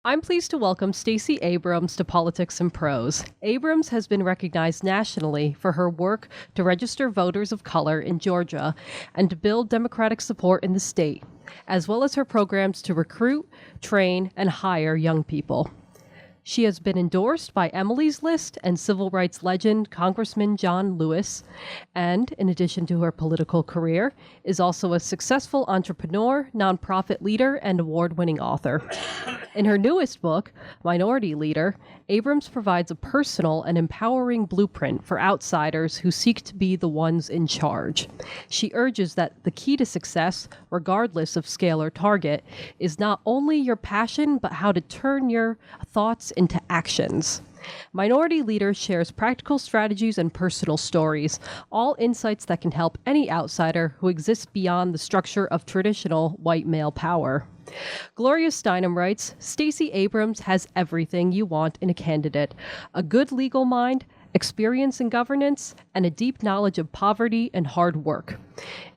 I'm pleased to welcome Stacey Abrams to Politics and Prose. Abrams has been recognized nationally for her work to register voters of color in Georgia and to build Democratic support in the state, as well as her programs to recruit, train, and hire young people. She has been endorsed by Emily's List and civil rights legend Congressman John Lewis, and, in addition to her political career, is also a successful entrepreneur, nonprofit leader, and award-winning author. In her newest book, Minority Leader, Abrams provides a personal and empowering blueprint for outsiders who seek to be the ones in charge. She urges that the key to success, regardless of scale or target, is not only your passion, but how to turn your thoughts into actions. Minority Leader shares practical strategies and personal stories, all insights that can help any outsider who exists beyond the structure of traditional white male power. Gloria Steinem writes, Stacey Abrams has everything you want in a candidate: a good legal mind, experience in governance, and a deep knowledge of poverty and hard work.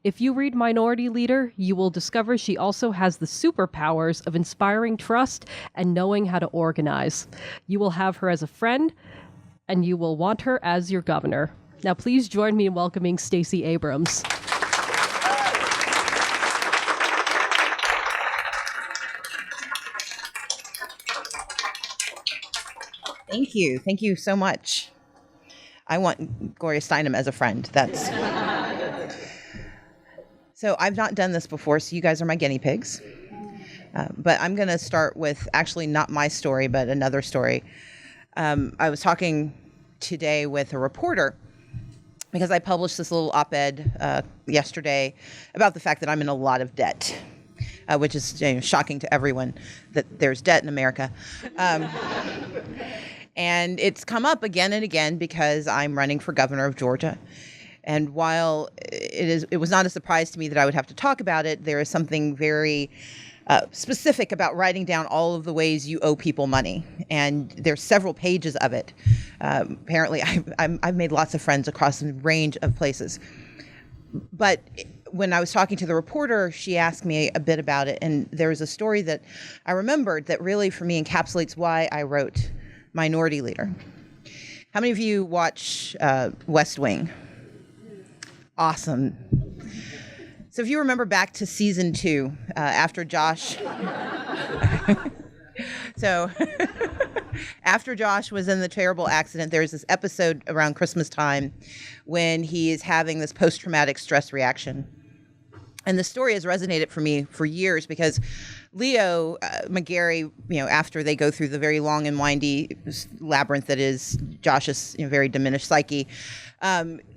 If you read Minority Leader, you will discover she also has the superpowers of inspiring trust and knowing how to organize. You will have her as a friend, and you will want her as your governor. Now please join me in welcoming Stacey Abrams. Thank you. Thank you so much. I want Gloria Steinem as a friend. So I've not done this before, so you guys are my guinea pigs. But I'm going to start with actually not my story, but another story. I was talking today with a reporter because I published this little op-ed yesterday about the fact that I'm in a lot of debt, which is shocking to everyone that there's debt in America. And it's come up again and again because I'm running for governor of Georgia. And while it was not a surprise to me that I would have to talk about it, there is something very specific about writing down all of the ways you owe people money. And there's several pages of it. Apparently, I've made lots of friends across a range of places. But when I was talking to the reporter, she asked me a bit about it. And there was a story that I remembered that really, for me, encapsulates why I wrote Minority Leader. How many of you watch West Wing? Awesome. So if you remember back to season 2, after Josh... after Josh was in the terrible accident, there's this episode around Christmas time when he is having this post-traumatic stress reaction. And the story has resonated for me for years because Leo McGarry, after they go through the very long and windy labyrinth that is Josh's very diminished psyche,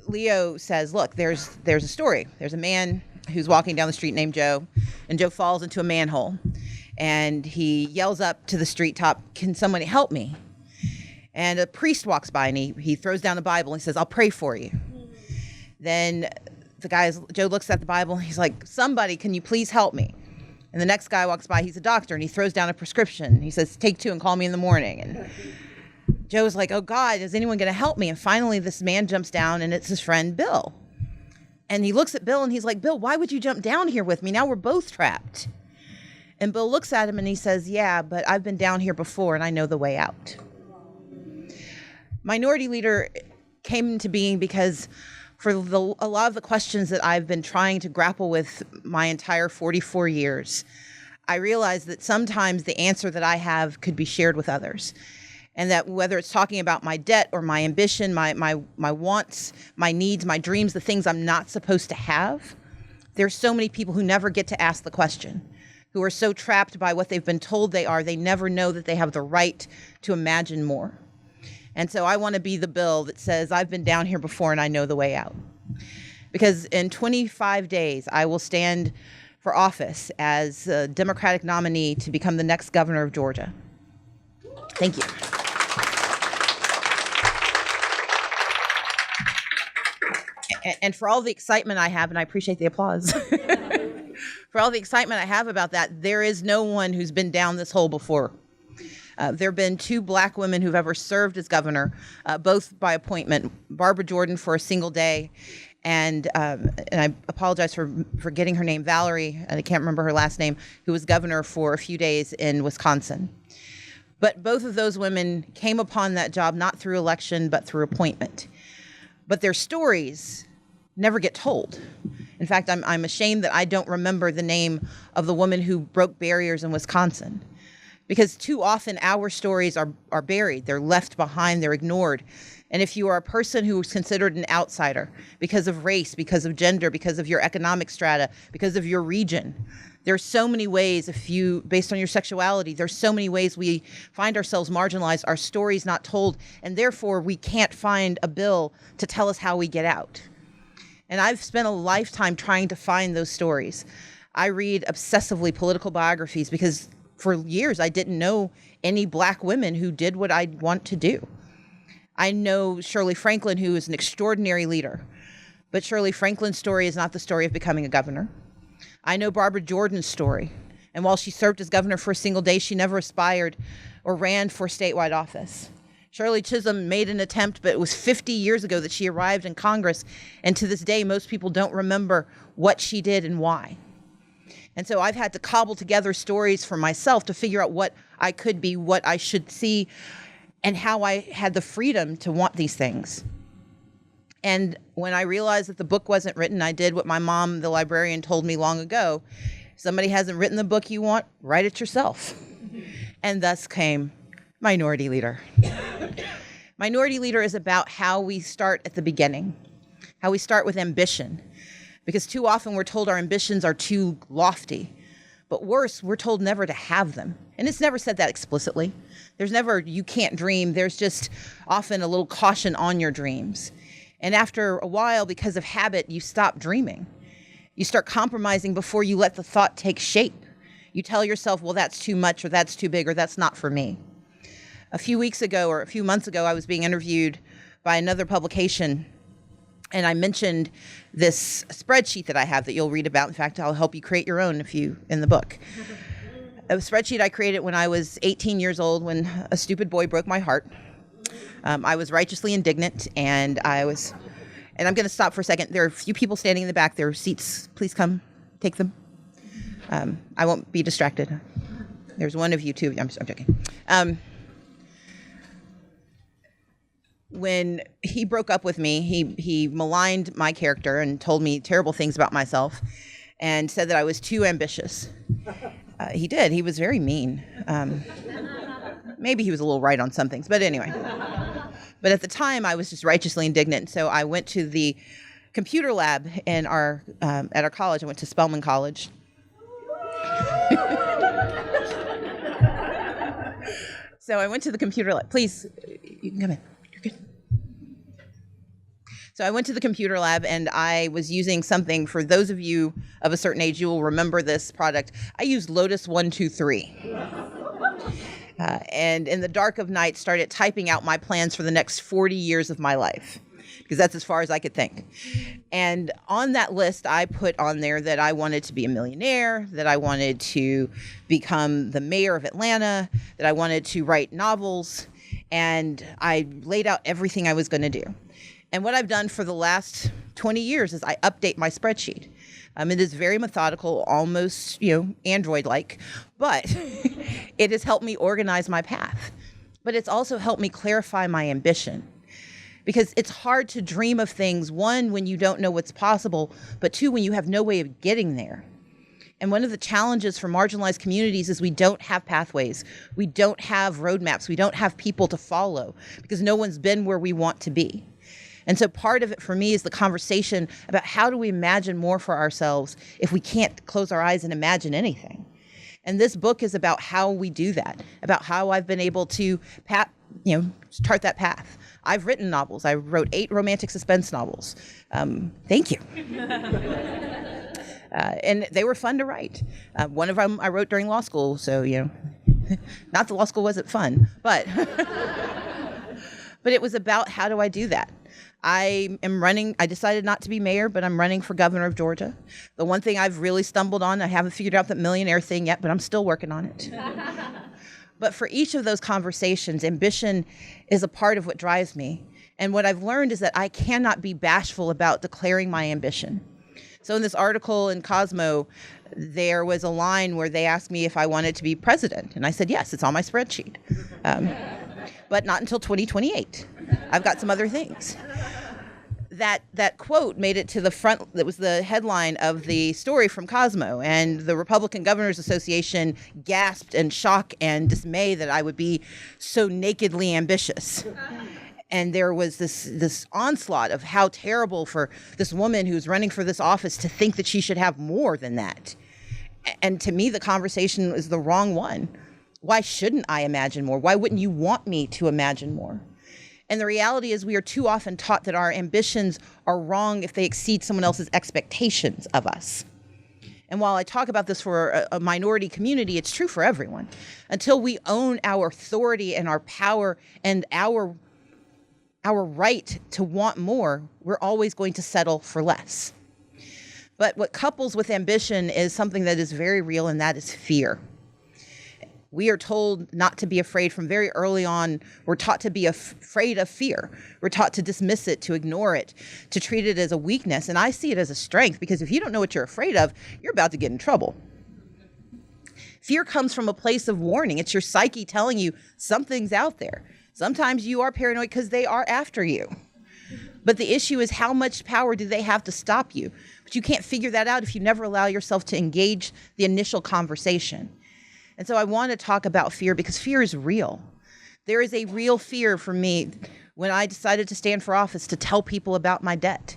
Leo says, look, there's a story. There's a man who's walking down the street named Joe, and Joe falls into a manhole. And he yells up to the street top, can somebody help me? And a priest walks by, and he throws down the Bible and he says, I'll pray for you. Then Joe looks at the Bible, and he's like, somebody, can you please help me? And the next guy walks by, he's a doctor, and he throws down a prescription. He says, take 2 and call me in the morning. And Joe's like, oh God, is anyone going to help me? And finally, this man jumps down, and it's his friend, Bill. And he looks at Bill, and he's like, Bill, why would you jump down here with me? Now we're both trapped. And Bill looks at him, and he says, yeah, but I've been down here before, and I know the way out. Minority Leader came into being because for a lot of the questions that I've been trying to grapple with my entire 44 years, I realized that sometimes the answer that I have could be shared with others. And that whether it's talking about my debt or my ambition, my wants, my needs, my dreams, the things I'm not supposed to have, there's so many people who never get to ask the question, who are so trapped by what they've been told they are, they never know that they have the right to imagine more. And so I want to be the Bill that says, I've been down here before and I know the way out. Because in 25 days, I will stand for office as a Democratic nominee to become the next governor of Georgia. Thank you. And for all the excitement I have, and I appreciate the applause, for all the excitement I have about that, there is no one who's been down this hole before. There have been 2 black women who've ever served as governor, both by appointment. Barbara Jordan for a single day, and I apologize for forgetting her name, Valerie, and I can't remember her last name, who was governor for a few days in Wisconsin. But both of those women came upon that job not through election, but through appointment. But their stories never get told. In fact, I'm ashamed that I don't remember the name of the woman who broke barriers in Wisconsin, because too often our stories are buried. They're left behind. They're ignored. And if you are a person who is considered an outsider because of race, because of gender, because of your economic strata, because of your region, there's so many ways, based on your sexuality, there's so many ways we find ourselves marginalized, our stories not told, and therefore we can't find a bill to tell us how we get out. And I've spent a lifetime trying to find those stories. I read obsessively political biographies because for years I didn't know any Black women who did what I want to do. I know Shirley Franklin, who is an extraordinary leader, but Shirley Franklin's story is not the story of becoming a governor. I know Barbara Jordan's story, and while she served as governor for a single day, she never aspired or ran for statewide office. Shirley Chisholm made an attempt, but it was 50 years ago that she arrived in Congress, and to this day, most people don't remember what she did and why. And so I've had to cobble together stories for myself to figure out what I could be, what I should see, and how I had the freedom to want these things. And when I realized that the book wasn't written, I did what my mom, the librarian, told me long ago. Somebody hasn't written the book you want, write it yourself. And thus came Minority Leader. Minority Leader is about how we start at the beginning, how we start with ambition. Because too often we're told our ambitions are too lofty. But worse, we're told never to have them. And it's never said that explicitly. There's never, you can't dream. There's just often a little caution on your dreams. And after a while, because of habit, you stop dreaming. You start compromising before you let the thought take shape. You tell yourself, well, that's too much, or that's too big, or that's not for me. A few weeks ago, or a few months ago, I was being interviewed by another publication, and I mentioned this spreadsheet that I have that you'll read about. In fact, I'll help you create your own in the book. A spreadsheet I created when I was 18 years old, when a stupid boy broke my heart. I was righteously indignant, and I'm going to stop for a second. There are a few people standing in the back. There are seats. Please come, take them. I won't be distracted. There's one of you, too. I'm joking. When he broke up with me, he maligned my character and told me terrible things about myself and said that I was too ambitious. He did. He was very mean. Maybe he was a little right on some things, but anyway. But at the time, I was just righteously indignant. So I went to the computer lab at our college. I went to Spelman College. So I went to the computer lab. Please, you can come in. You're good. So I went to the computer lab, and I was using something, for those of you of a certain age, you will remember this product. I used Lotus 123. And in the dark of night, started typing out my plans for the next 40 years of my life, because that's as far as I could think. And on that list, I put on there that I wanted to be a millionaire, that I wanted to become the mayor of Atlanta, that I wanted to write novels, and I laid out everything I was going to do. And what I've done for the last 20 years is I update my spreadsheet. It is very methodical, almost, Android-like, but it has helped me organize my path. But it's also helped me clarify my ambition. Because it's hard to dream of things, one, when you don't know what's possible, but two, when you have no way of getting there. And one of the challenges for marginalized communities is we don't have pathways. We don't have roadmaps. We don't have people to follow because no one's been where we want to be. And so part of it for me is the conversation about how do we imagine more for ourselves if we can't close our eyes and imagine anything. And this book is about how we do that, about how I've been able to chart that path. I've written novels. I wrote 8 romantic suspense novels. Thank you. And they were fun to write. One of them I wrote during law school, so, not that law school wasn't fun, but but it was about how do I do that? I decided not to be mayor, but I'm running for governor of Georgia. The one thing I've really stumbled on, I haven't figured out the millionaire thing yet, but I'm still working on it. But for each of those conversations, ambition is a part of what drives me. And what I've learned is that I cannot be bashful about declaring my ambition. So in this article in Cosmo, there was a line where they asked me if I wanted to be president. And I said, yes, it's on my spreadsheet. But not until 2028. I've got some other things. That quote made it to the front. That was the headline of the story from Cosmo. And the Republican Governors Association gasped in shock and dismay that I would be so nakedly ambitious. And there was this onslaught of how terrible for this woman who's running for this office to think that she should have more than that. And to me, the conversation is the wrong one. Why shouldn't I imagine more? Why wouldn't you want me to imagine more? And the reality is we are too often taught that our ambitions are wrong if they exceed someone else's expectations of us. And while I talk about this for a minority community, it's true for everyone. Until we own our authority and our power and our right to want more, we're always going to settle for less. But what couples with ambition is something that is very real, and that is fear. We are told not to be afraid from very early on. We're taught to be afraid of fear. We're taught to dismiss it, to ignore it, to treat it as a weakness. And I see it as a strength, because if you don't know what you're afraid of, you're about to get in trouble. Fear comes from a place of warning. It's your psyche telling you something's out there. Sometimes you are paranoid because they are after you. But the issue is, how much power do they have to stop you? But you can't figure that out if you never allow yourself to engage the initial conversation. And so I want to talk about fear, because fear is real. There is a real fear for me when I decided to stand for office to tell people about my debt.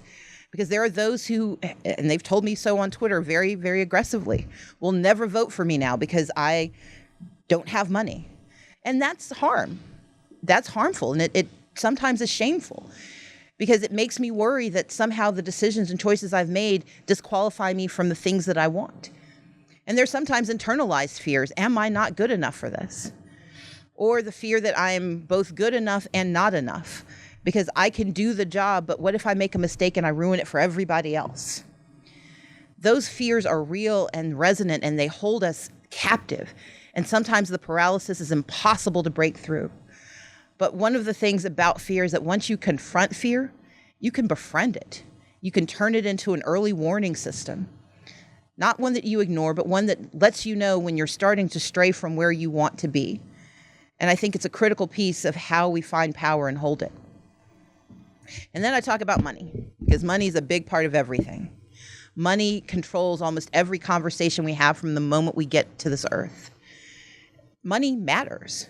Because there are those who, and they've told me so on Twitter very, very aggressively, will never vote for me now because I don't have money. And that's harm. That's harmful, and it sometimes is shameful, because it makes me worry that somehow the decisions and choices I've made disqualify me from the things that I want. And there's sometimes internalized fears. Am I not good enough for this? Or the fear that I'm both good enough and not enough, because I can do the job, but what if I make a mistake and I ruin it for everybody else? Those fears are real and resonant, and they hold us captive. And sometimes the paralysis is impossible to break through. But one of the things about fear is that once you confront fear, you can befriend it. You can turn it into an early warning system. Not one that you ignore, but one that lets you know when you're starting to stray from where you want to be. And I think it's a critical piece of how we find power and hold it. And then I talk about money, because money is a big part of everything. Money controls almost every conversation we have from the moment we get to this earth. Money matters.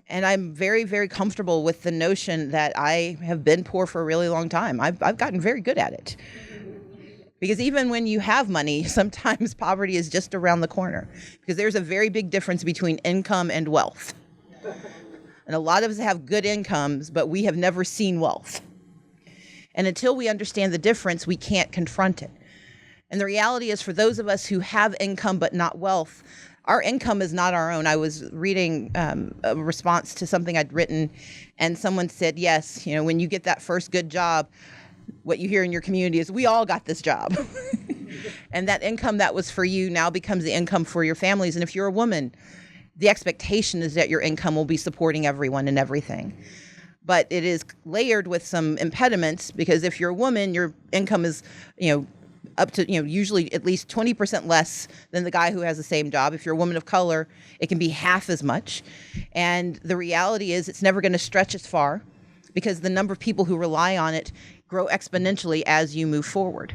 And I'm very, very comfortable with the notion that I have been poor for a really long time. I've gotten very good at it. Because even when you have money, sometimes poverty is just around the corner. Because there's a very big difference between income and wealth. And a lot of us have good incomes, but we have never seen wealth. And until we understand the difference, we can't confront it. And the reality is, for those of us who have income but not wealth, our income is not our own. I was reading a response to something I'd written, and someone said, yes, when you get that first good job, what you hear in your community is, we all got this job. And that income that was for you now becomes the income for your families. And if you're a woman, the expectation is that your income will be supporting everyone and everything. But it is layered with some impediments, because if you're a woman, your income is, up to, usually at least 20% less than the guy who has the same job. If you're a woman of color, it can be half as much. And the reality is, it's never going to stretch as far, because the number of people who rely on it grow exponentially as you move forward.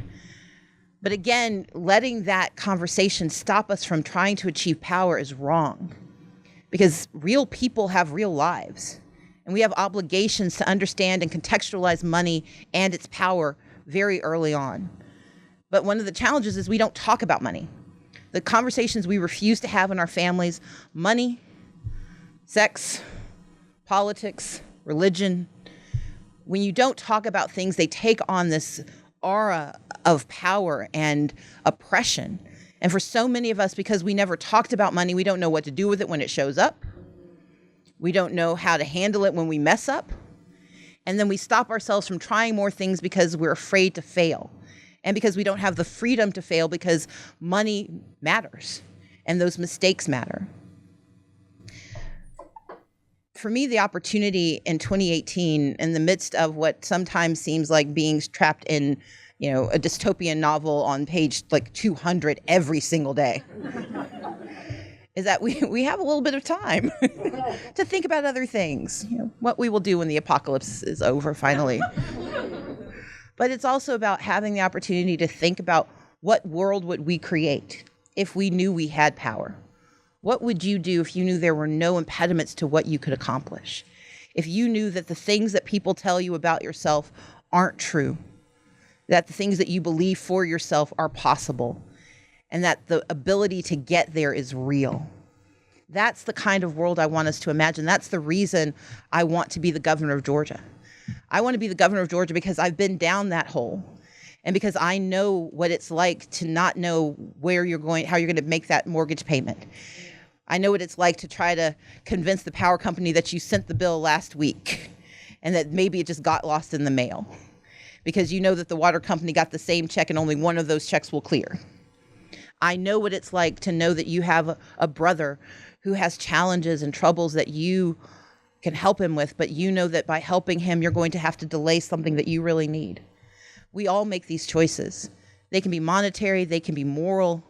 But again, letting that conversation stop us from trying to achieve power is wrong, because real people have real lives, and we have obligations to understand and contextualize money and its power very early on. But one of the challenges is we don't talk about money. The conversations we refuse to have in our families: money, sex, politics, religion. When you don't talk about things, they take on this aura of power and oppression. And for so many of us, because we never talked about money, we don't know what to do with it when it shows up. We don't know how to handle it when we mess up. And then we stop ourselves from trying more things because we're afraid to fail. And because we don't have the freedom to fail, because money matters and those mistakes matter. For me, the opportunity in 2018, in the midst of what sometimes seems like being trapped in a dystopian novel on page like 200 every single day, is that we have a little bit of time to think about other things, what we will do when the apocalypse is over finally. But it's also about having the opportunity to think about what world would we create if we knew we had power. What would you do if you knew there were no impediments to what you could accomplish? If you knew that the things that people tell you about yourself aren't true, that the things that you believe for yourself are possible, and that the ability to get there is real. That's the kind of world I want us to imagine. That's the reason I want to be the governor of Georgia. I want to be the governor of Georgia because I've been down that hole, and because I know what it's like to not know how you're going to make that mortgage payment. I know what it's like to try to convince the power company that you sent the bill last week and that maybe it just got lost in the mail, because you know that the water company got the same check and only one of those checks will clear. I know what it's like to know that you have a brother who has challenges and troubles that you can help him with, but you know that by helping him, you're going to have to delay something that you really need. We all make these choices. They can be monetary, they can be moral,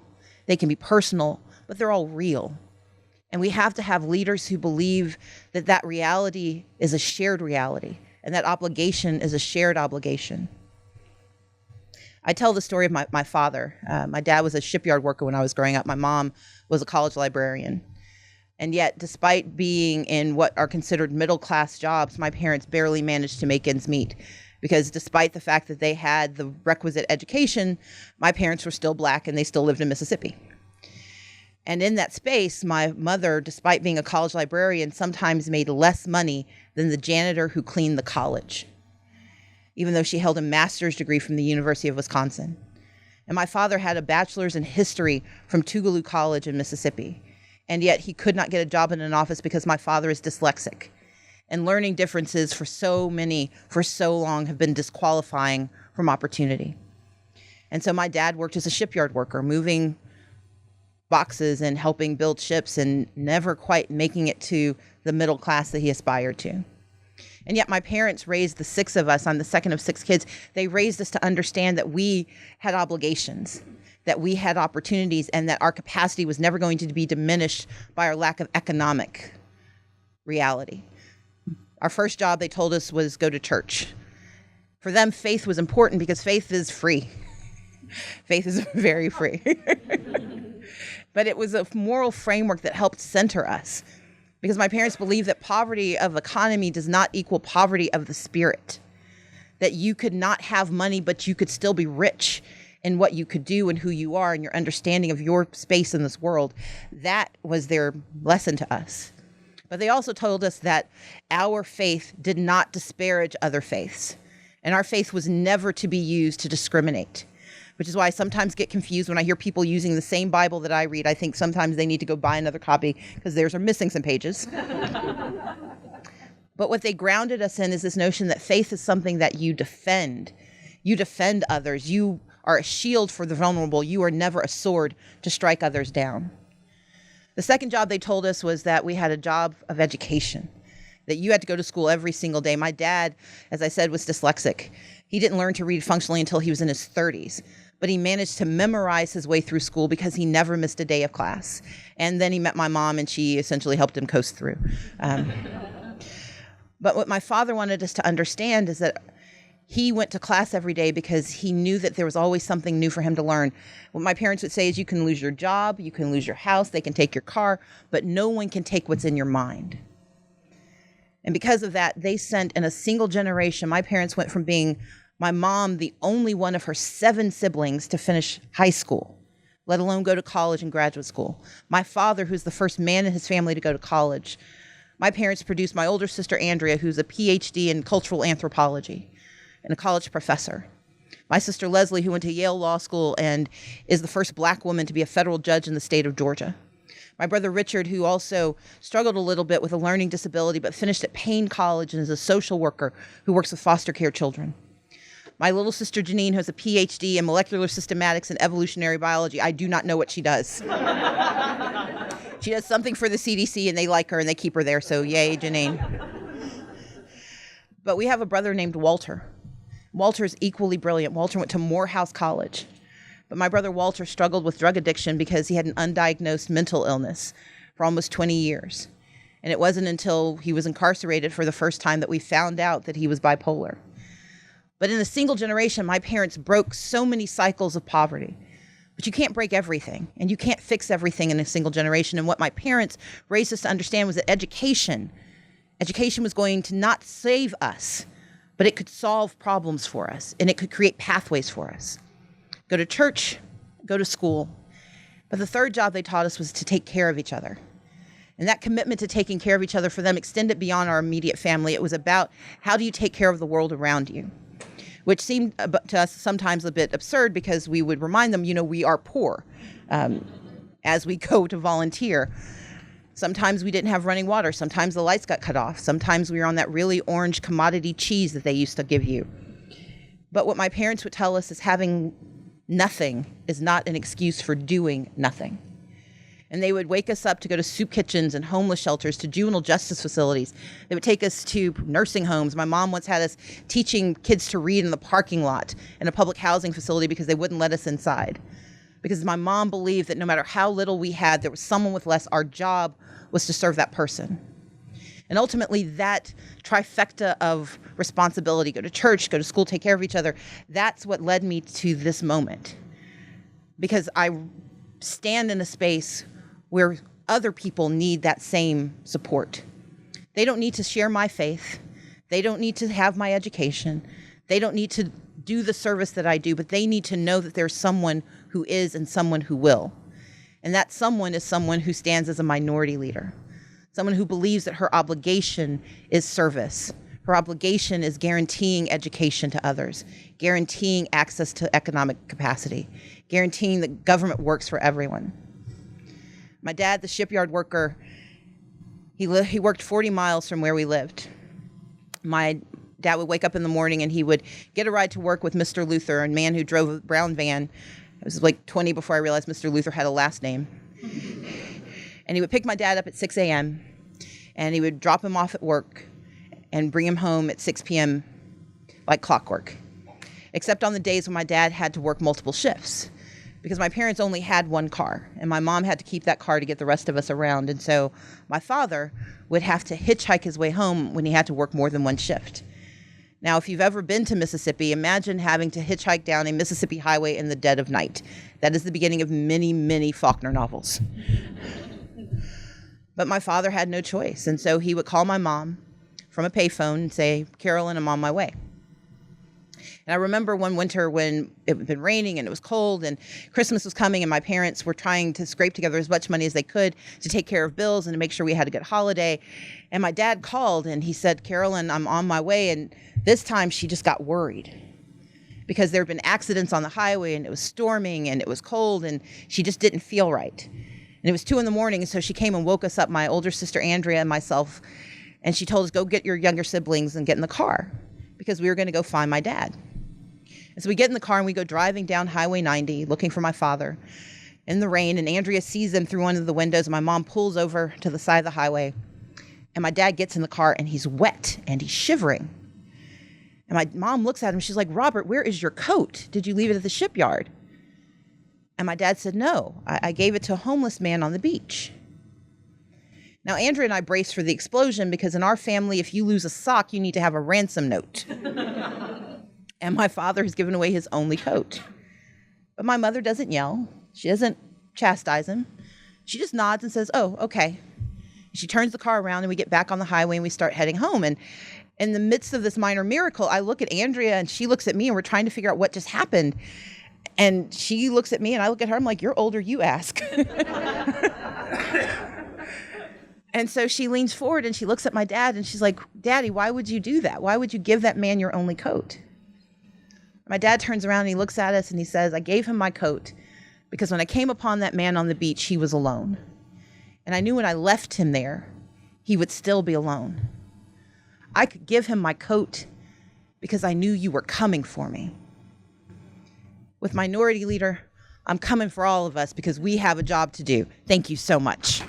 they can be personal, but they're all real. And we have to have leaders who believe that that reality is a shared reality and that obligation is a shared obligation. I tell the story of my father. My dad was a shipyard worker when I was growing up. My mom was a college librarian. And yet, despite being in what are considered middle-class jobs, my parents barely managed to make ends meet. Because despite the fact that they had the requisite education, my parents were still Black and they still lived in Mississippi. And in that space, my mother, despite being a college librarian, sometimes made less money than the janitor who cleaned the college, even though she held a master's degree from the University of Wisconsin. And my father had a bachelor's in history from Tougaloo College in Mississippi. And yet he could not get a job in an office because my father is dyslexic. And learning differences for so long have been disqualifying from opportunity. And so my dad worked as a shipyard worker, moving boxes and helping build ships and never quite making it to the middle class that he aspired to. And yet my parents raised the six of us. I'm the second of six kids. They raised us to understand that we had obligations, that we had opportunities, and that our capacity was never going to be diminished by our lack of economic reality. Our first job, they told us, was go to church. For them, faith was important because faith is free. Faith is very free. But it was a moral framework that helped center us, because my parents believed that poverty of economy does not equal poverty of the spirit, that you could not have money, but you could still be rich in what you could do and who you are and your understanding of your space in this world. That was their lesson to us. But they also told us that our faith did not disparage other faiths, and our faith was never to be used to discriminate. Which is why I sometimes get confused when I hear people using the same Bible that I read. I think sometimes they need to go buy another copy because theirs are missing some pages. But what they grounded us in is this notion that faith is something that you defend. You defend others. You are a shield for the vulnerable. You are never a sword to strike others down. The second job they told us was that we had a job of education, that you had to go to school every single day. My dad, as I said, was dyslexic. He didn't learn to read functionally until he was in his 30s. But he managed to memorize his way through school because he never missed a day of class. And then he met my mom, and she essentially helped him coast through. But what my father wanted us to understand is that he went to class every day because he knew that there was always something new for him to learn. What my parents would say is, you can lose your job, you can lose your house, they can take your car, but no one can take what's in your mind. And because of that, they sent, in a single generation, my parents went from being, my mom, the only one of her 7 siblings to finish high school, let alone go to college and graduate school. My father, who's the first man in his family to go to college. My parents produced my older sister, Andrea, who's a PhD in cultural anthropology and a college professor. My sister, Leslie, who went to Yale Law School and is the first Black woman to be a federal judge in the state of Georgia. My brother, Richard, who also struggled a little bit with a learning disability, but finished at Payne College and is a social worker who works with foster care children. My little sister, Janine, who has a PhD in molecular systematics and evolutionary biology. I do not know what she does. She does something for the CDC, and they like her, and they keep her there, so yay, Janine. But we have a brother named Walter. Walter is equally brilliant. Walter went to Morehouse College. But my brother Walter struggled with drug addiction because he had an undiagnosed mental illness for almost 20 years. And it wasn't until he was incarcerated for the first time that we found out that he was bipolar. But in a single generation, my parents broke so many cycles of poverty. But you can't break everything, and you can't fix everything in a single generation. And what my parents raised us to understand was that education was going to not save us, but it could solve problems for us, and it could create pathways for us. Go to church, go to school. But the third job they taught us was to take care of each other. And that commitment to taking care of each other for them extended beyond our immediate family. It was about how do you take care of the world around you, which seemed to us sometimes a bit absurd because we would remind them, we are poor as we go to volunteer. Sometimes we didn't have running water. Sometimes the lights got cut off. Sometimes we were on that really orange commodity cheese that they used to give you. But what my parents would tell us is having nothing is not an excuse for doing nothing. And they would wake us up to go to soup kitchens and homeless shelters, to juvenile justice facilities. They would take us to nursing homes. My mom once had us teaching kids to read in the parking lot in a public housing facility because they wouldn't let us inside. Because my mom believed that no matter how little we had, there was someone with less. Our job was to serve that person. And ultimately, that trifecta of responsibility, go to church, go to school, take care of each other, that's what led me to this moment. Because I stand in a space where other people need that same support. They don't need to share my faith. They don't need to have my education. They don't need to do the service that I do, but they need to know that there's someone who is and someone who will. And that someone is someone who stands as a minority leader, someone who believes that her obligation is service. Her obligation is guaranteeing education to others, guaranteeing access to economic capacity, guaranteeing that government works for everyone. My dad, the shipyard worker, he worked 40 miles from where we lived. My dad would wake up in the morning and he would get a ride to work with Mr. Luther, a man who drove a brown van. I was like 20 before I realized Mr. Luther had a last name. And he would pick my dad up at 6 a.m. and he would drop him off at work and bring him home at 6 p.m. like clockwork. Except on the days when my dad had to work multiple shifts, because my parents only had one car and my mom had to keep that car to get the rest of us around. And so my father would have to hitchhike his way home when he had to work more than one shift. Now, if you've ever been to Mississippi, imagine having to hitchhike down a Mississippi highway in the dead of night. That is the beginning of many, many Faulkner novels. But my father had no choice. And so he would call my mom from a payphone and say, "Carolyn, I'm on my way." And I remember one winter when it had been raining and it was cold and Christmas was coming and my parents were trying to scrape together as much money as they could to take care of bills and to make sure we had a good holiday. And my dad called and he said, "Carolyn, I'm on my way." And this time she just got worried because there had been accidents on the highway and it was storming and it was cold and she just didn't feel right. And it was 2 a.m. and so she came and woke us up, my older sister Andrea and myself, and she told us, "Go get your younger siblings and get in the car," because we were going to go find my dad. And so we get in the car and we go driving down Highway 90 looking for my father in the rain, and Andrea sees them through one of the windows and my mom pulls over to the side of the highway and my dad gets in the car and he's wet and he's shivering. And my mom looks at him, she's like, "Robert, where is your coat? Did you leave it at the shipyard?" And my dad said, "No, I gave it to a homeless man on the beach." Now, Andrea and I braced for the explosion because in our family, if you lose a sock, you need to have a ransom note. And my father has given away his only coat. But my mother doesn't yell. She doesn't chastise him. She just nods and says, "Oh, okay." She turns the car around and we get back on the highway and we start heading home. And in the midst of this minor miracle, I look at Andrea and she looks at me and we're trying to figure out what just happened. And she looks at me and I look at her. I'm like, "You're older, you ask." And so she leans forward and she looks at my dad and she's like, "Daddy, why would you do that? Why would you give that man your only coat?" My dad turns around and he looks at us and he says, "I gave him my coat because when I came upon that man on the beach, he was alone. And I knew when I left him there, he would still be alone. I could give him my coat because I knew you were coming for me. With Minority Leader, I'm coming for all of us because we have a job to do. Thank you so much."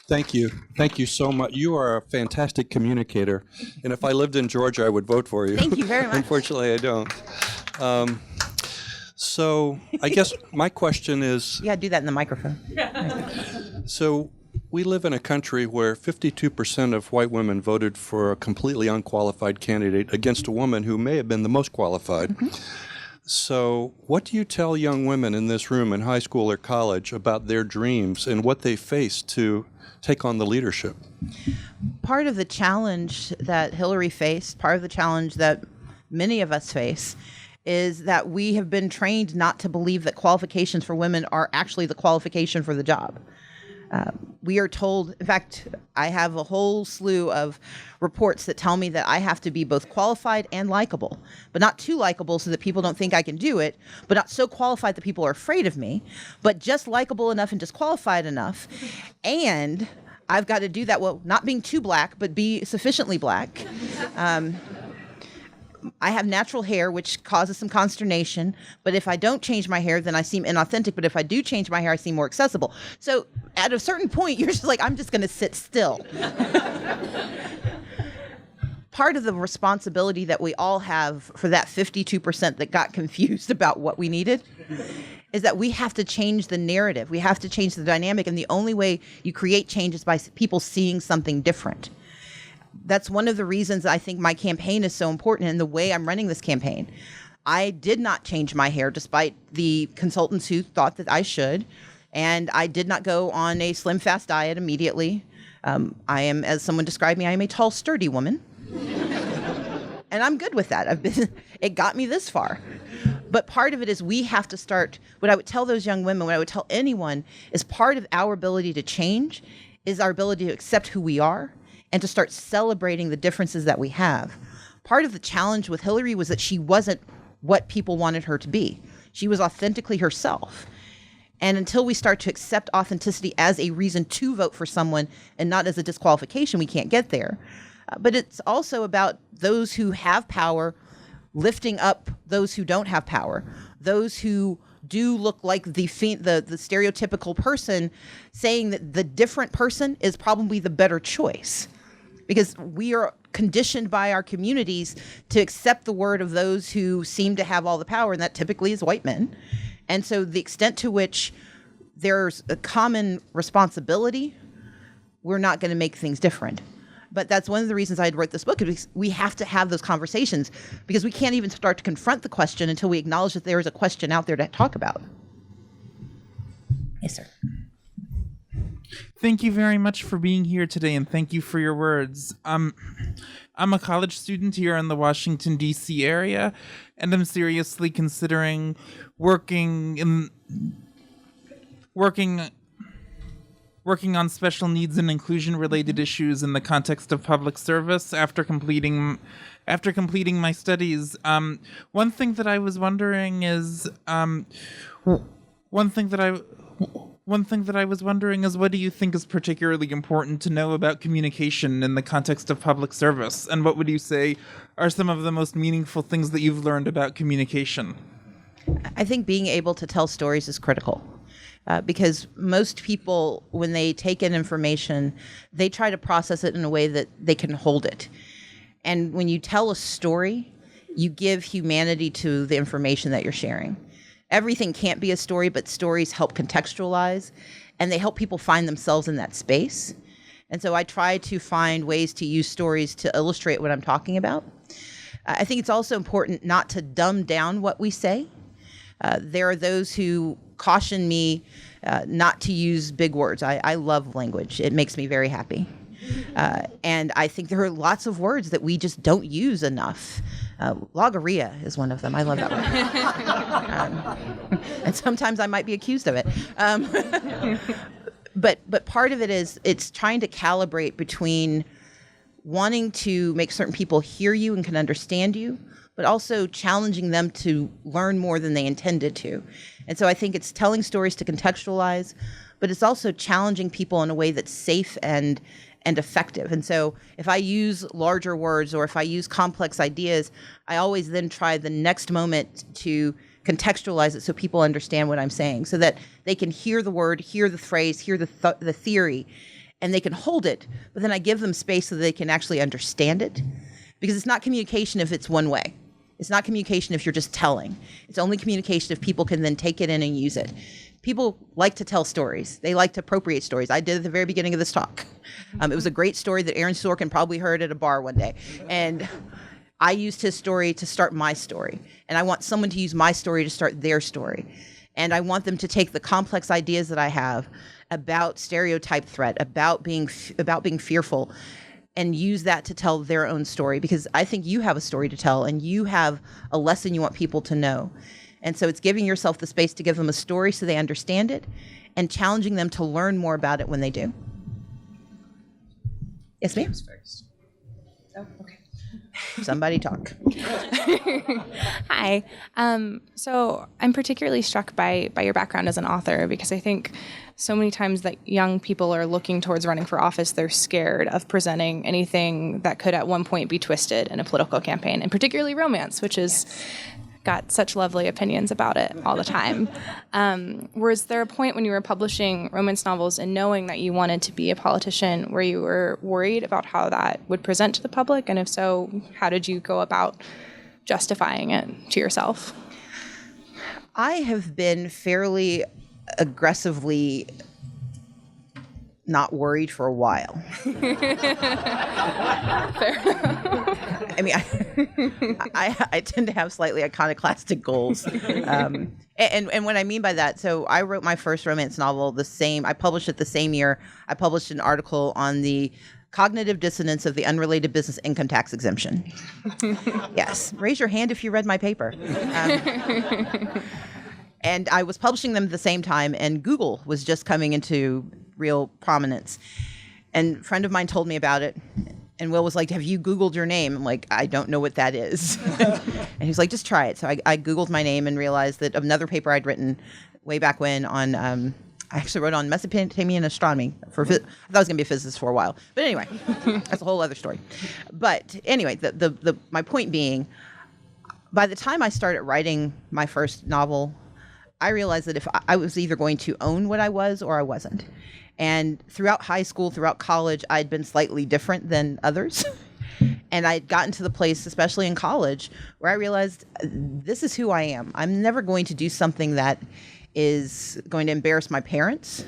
Thank you. Thank you so much. You are a fantastic communicator. And if I lived in Georgia, I would vote for you. Thank you very much. Unfortunately, I don't. So I guess my question is... Yeah, do that in the microphone. So we live in a country where 52% of white women voted for a completely unqualified candidate against a woman who may have been the most qualified. Mm-hmm. So what do you tell young women in this room in high school or college about their dreams and what they face to take on the leadership? Part of the challenge that Hillary faced, part of the challenge that many of us face, is that we have been trained not to believe that qualifications for women are actually the qualification for the job. We are told, in fact, I have a whole slew of reports that tell me that I have to be both qualified and likable, but not too likable so that people don't think I can do it, but not so qualified that people are afraid of me, but just likable enough and just qualified enough. And I've got to do that, well, not being too black, but be sufficiently black. I have natural hair, which causes some consternation. But if I don't change my hair, then I seem inauthentic. But if I do change my hair, I seem more accessible. So at a certain point, you're just like, I'm just going to sit still. Part of the responsibility that we all have for that 52% that got confused about what we needed is that we have to change the narrative. We have to change the dynamic. And the only way you create change is by people seeing something different. That's one of the reasons I think my campaign is so important and the way I'm running this campaign. I did not change my hair despite the consultants who thought that I should. And I did not go on a slim fast diet immediately. I am, as someone described me, I am a tall, sturdy woman. And I'm good with that. It got me this far. But part of it is we have to start, what I would tell those young women, what I would tell anyone, is part of our ability to change is our ability to accept who we are and to start celebrating the differences that we have. Part of the challenge with Hillary was that she wasn't what people wanted her to be. She was authentically herself. And until we start to accept authenticity as a reason to vote for someone and not as a disqualification, we can't get there. But it's also about those who have power lifting up those who don't have power, those who do look like the stereotypical person, saying that the different person is probably the better choice. Because we are conditioned by our communities to accept the word of those who seem to have all the power, and that typically is white men. And so the extent to which there's a common responsibility, we're not going to make things different. But that's one of the reasons I wrote this book, is we have to have those conversations, because we can't even start to confront the question until we acknowledge that there is a question out there to talk about. Yes, sir. Thank you very much for being here today, and thank you for your words. I'm a college student here in the Washington, D.C. area, and I'm seriously considering working on special needs and inclusion-related issues in the context of public service after completing my studies. One thing that I was wondering is, what do you think is particularly important to know about communication in the context of public service? And what would you say are some of the most meaningful things that you've learned about communication? I think being able to tell stories is critical. Because most people, when they take in information, they try to process it in a way that they can hold it. And when you tell a story, you give humanity to the information that you're sharing. Everything can't be a story, but stories help contextualize, and they help people find themselves in that space. And so I try to find ways to use stories to illustrate what I'm talking about. I think it's also important not to dumb down what we say. There are those who caution me not to use big words. I love language. It makes me very happy. And I think there are lots of words that we just don't use enough. Logorrhea is one of them. I love that word. And sometimes I might be accused of it. But part of it is it's trying to calibrate between wanting to make certain people hear you and can understand you, but also challenging them to learn more than they intended to. And so I think it's telling stories to contextualize, but it's also challenging people in a way that's safe and effective. And so if I use larger words or if I use complex ideas, I always then try the next moment to contextualize it so people understand what I'm saying, so that they can hear the word, hear the phrase, hear the theory, and they can hold it, but then I give them space so they can actually understand it. Because it's not communication if it's one way. It's not communication if you're just telling. It's only communication if people can then take it in and use it. People like to tell stories. They like to appropriate stories. I did at the very beginning of this talk. It was a great story that Aaron Sorkin probably heard at a bar one day. And I used his story to start my story. And I want someone to use my story to start their story. And I want them to take the complex ideas that I have about stereotype threat, about being fearful, and use that to tell their own story, because I think you have a story to tell and you have a lesson you want people to know. And so it's giving yourself the space to give them a story so they understand it, and challenging them to learn more about it when they do. Yes, ma'am? Oh, okay. Somebody talk. Hi. So I'm particularly struck by your background as an author, because I think so many times that young people are looking towards running for office, they're scared of presenting anything that could at one point be twisted in a political campaign, and particularly romance, which is got such lovely opinions about it all the time. Was there a point when you were publishing romance novels and knowing that you wanted to be a politician where you were worried about how that would present to the public? And if so, how did you go about justifying it to yourself? I have been fairly aggressively not worried for a while. Fair. I mean, I tend to have slightly iconoclastic goals. And what I mean by that, so I wrote my first romance novel I published it the same year. I published an article on the cognitive dissonance of the unrelated business income tax exemption. Yes, raise your hand if you read my paper. And I was publishing them at the same time, and Google was just coming into real prominence. And a friend of mine told me about it, and Will was like, have you Googled your name? I'm like, I don't know what that is. And he's like, just try it. So I Googled my name and realized that another paper I'd written way back when on, I actually wrote on Mesopotamian astronomy. I thought I was going to be a physicist for a while. But anyway, that's a whole other story. But anyway, my point being, by the time I started writing my first novel, I realized that if I was either going to own what I was or I wasn't. And throughout high school, throughout college, I'd been slightly different than others. And I'd gotten to the place, especially in college, where I realized this is who I am. I'm never going to do something that is going to embarrass my parents.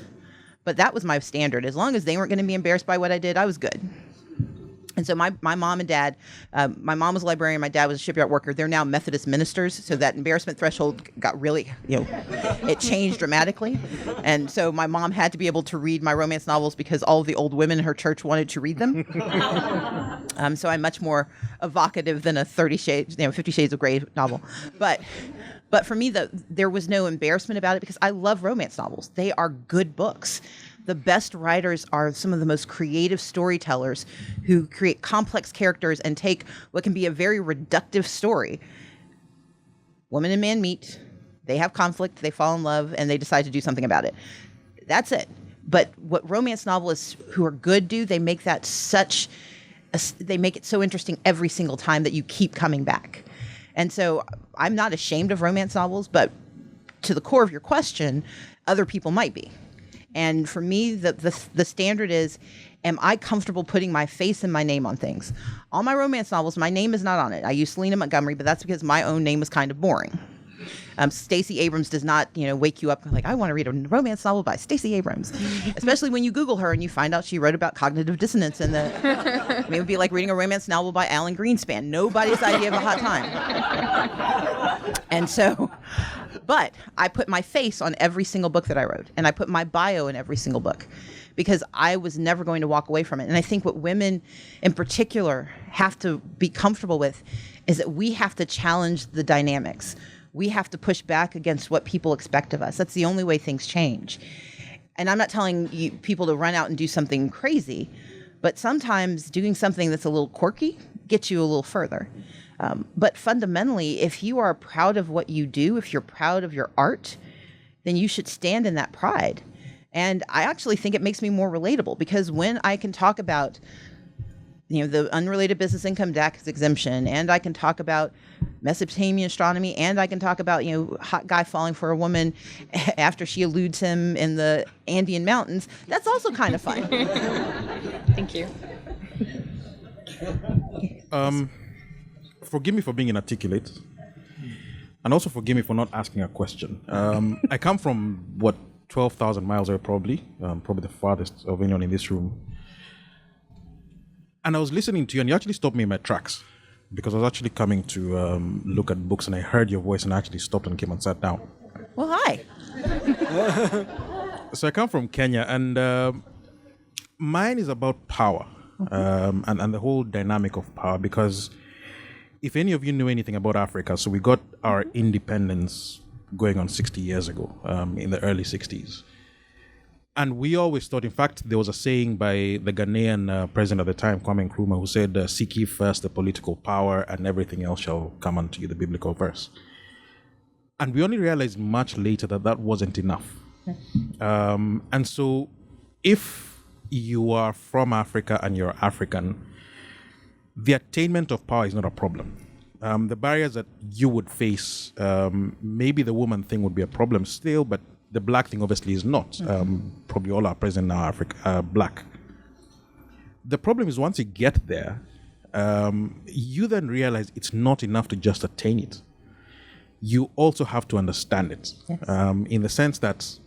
But that was my standard. As long as they weren't going to be embarrassed by what I did, I was good. And so my mom and dad, my mom was a librarian, my dad was a shipyard worker. They're now Methodist ministers, so that embarrassment threshold got really, it changed dramatically. And so my mom had to be able to read my romance novels because all of the old women in her church wanted to read them. So I'm much more evocative than a 50 Shades of Grey novel. But for me, there was no embarrassment about it because I love romance novels. They are good books. The best writers are some of the most creative storytellers who create complex characters and take what can be a very reductive story. Woman and man meet, they have conflict, they fall in love, and they decide to do something about it. That's it. But what romance novelists who are good do, they make it so interesting every single time that you keep coming back. And so I'm not ashamed of romance novels, but to the core of your question, other people might be. And for me, the standard is, am I comfortable putting my face and my name on things? All my romance novels, my name is not on it. I use Selena Montgomery, but that's because my own name was kind of boring. Stacey Abrams does not, wake you up like, I want to read a romance novel by Stacey Abrams. Especially when you Google her and you find out she wrote about cognitive dissonance. And it would be like reading a romance novel by Alan Greenspan. Nobody's idea of a hot time. And so, but I put my face on every single book that I wrote. And I put my bio in every single book because I was never going to walk away from it. And I think what women in particular have to be comfortable with is that we have to challenge the dynamics. We have to push back against what people expect of us. That's the only way things change. And I'm not telling you people to run out and do something crazy, but sometimes doing something that's a little quirky gets you a little further. But fundamentally, if you are proud of what you do, if you're proud of your art, then you should stand in that pride. And I actually think it makes me more relatable because when I can talk about the unrelated business income tax exemption, and I can talk about Mesopotamian astronomy, and I can talk about, hot guy falling for a woman after she eludes him in the Andean mountains. That's also kind of fun. Thank you. Forgive me for being inarticulate, and also forgive me for not asking a question. I come from 12,000 miles away, probably the farthest of anyone in this room. And I was listening to you, and you actually stopped me in my tracks, because I was actually coming to look at books, and I heard your voice, and I actually stopped and came and sat down. Well, hi. So I come from Kenya, and mine is about power, and the whole dynamic of power, because if any of you know anything about Africa, so we got our independence going on 60 years ago, in the early 60s. And we always thought, in fact, there was a saying by the Ghanaian president at the time, Kwame Nkrumah, who said, seek ye first the political power and everything else shall come unto you, the biblical verse. And we only realized much later that that wasn't enough. And so if you are from Africa and you're African, the attainment of power is not a problem. The barriers that you would face, maybe the woman thing would be a problem still, but the black thing obviously is not. Probably all our presidents now are black. The problem is once you get there, you then realize it's not enough to just attain it. You also have to understand it, yes. In the sense that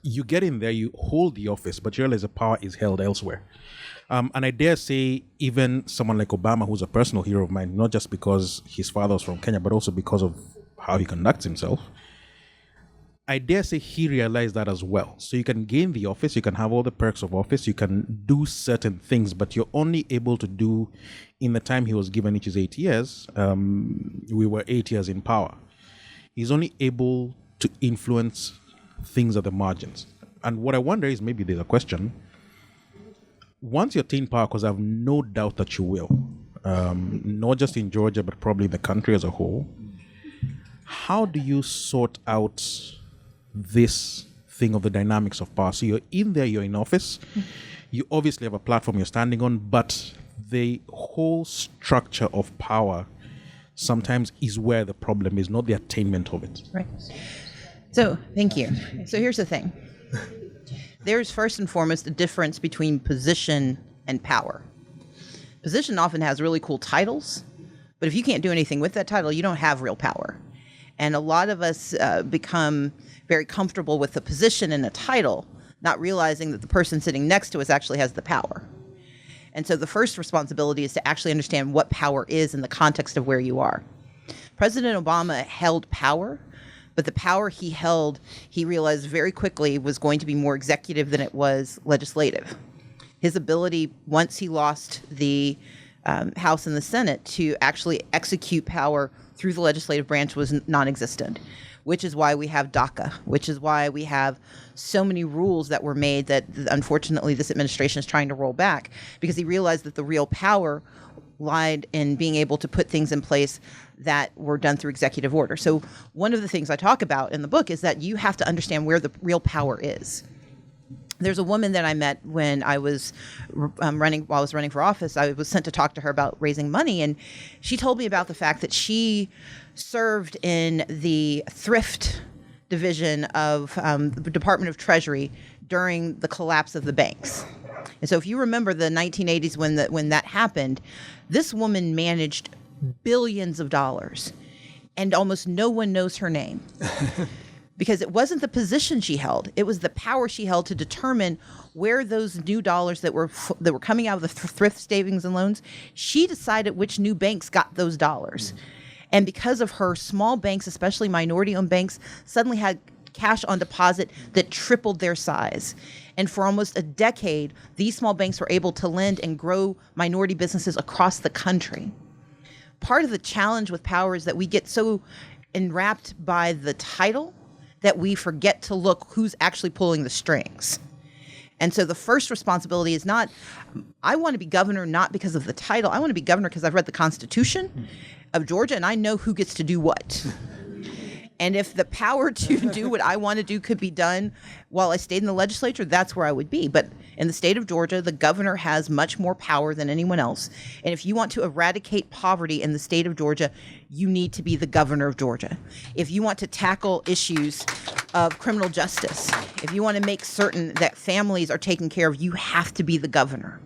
you get in there, you hold the office, but you realize the power is held elsewhere. And I dare say even someone like Obama, who's a personal hero of mine, not just because his father was from Kenya, but also because of how he conducts himself, I dare say he realized that as well. So you can gain the office, you can have all the perks of office, you can do certain things, but you're only able to do in the time he was given, which is 8 years. We were 8 years in power. He's only able to influence things at the margins. And what I wonder is, maybe there's a question, once you attain power, because I have no doubt that you will, not just in Georgia, but probably the country as a whole, how do you sort out this thing of the dynamics of power? So you're in there, you're in office, you obviously have a platform you're standing on, but the whole structure of power sometimes is where the problem is, not the attainment of it. Right. So, thank you. So here's the thing. There's first and foremost a difference between position and power. Position often has really cool titles, but if you can't do anything with that title, you don't have real power. And a lot of us become very comfortable with the position and the title, not realizing that the person sitting next to us actually has the power. And so the first responsibility is to actually understand what power is in the context of where you are. President Obama held power, but the power he held, he realized very quickly, was going to be more executive than it was legislative. His ability, once he lost the House and the Senate, to actually execute power through the legislative branch was non-existent, which is why we have DACA, which is why we have so many rules that were made that unfortunately this administration is trying to roll back, because he realized that the real power lied in being able to put things in place that were done through executive order. So one of the things I talk about in the book is that you have to understand where the real power is. There's a woman that I met when I was running for office. I was sent to talk to her about raising money, and she told me about the fact that she served in the thrift division of the Department of Treasury during the collapse of the banks. And so if you remember the 1980s when that happened, this woman managed billions of dollars, and almost no one knows her name. Because it wasn't the position she held, it was the power she held to determine where those new dollars that were coming out of the thrift savings and loans, she decided which new banks got those dollars. And because of her, small banks, especially minority-owned banks, suddenly had cash on deposit that tripled their size. And for almost a decade, these small banks were able to lend and grow minority businesses across the country. Part of the challenge with power is that we get so enwrapped by the title that we forget to look who's actually pulling the strings. And so the first responsibility is not, I want to be governor not because of the title. I want to be governor because I've read the Constitution of Georgia and I know who gets to do what. And if the power to do what I want to do could be done while I stayed in the legislature, that's where I would be. But in the state of Georgia, the governor has much more power than anyone else. And if you want to eradicate poverty in the state of Georgia, you need to be the governor of Georgia. If you want to tackle issues of criminal justice, if you want to make certain that families are taken care of, you have to be the governor.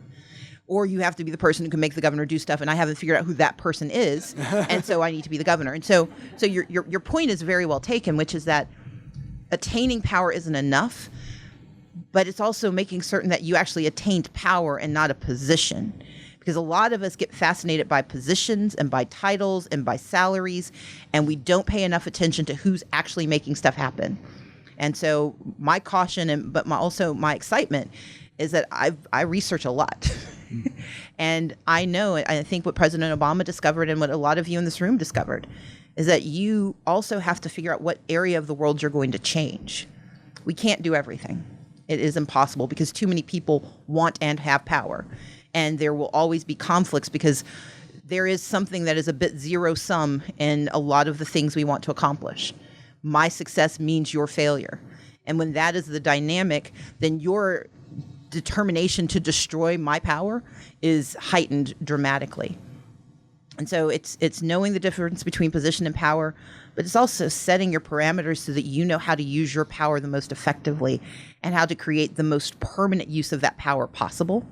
Or you have to be the person who can make the governor do stuff, and I haven't figured out who that person is, and so I need to be the governor. And so your point is very well taken, which is that attaining power isn't enough, but it's also making certain that you actually attained power and not a position. Because a lot of us get fascinated by positions and by titles and by salaries, and we don't pay enough attention to who's actually making stuff happen. And so my caution, but also my excitement, is that I research a lot. And I know, I think what President Obama discovered and what a lot of you in this room discovered is that you also have to figure out what area of the world you're going to change. We can't do everything. It is impossible because too many people want and have power. And there will always be conflicts because there is something that is a bit zero-sum in a lot of the things we want to accomplish. My success means your failure. And when that is the dynamic, then your determination to destroy my power is heightened dramatically. And so it's knowing the difference between position and power, but it's also setting your parameters so that you know how to use your power the most effectively and how to create the most permanent use of that power possible.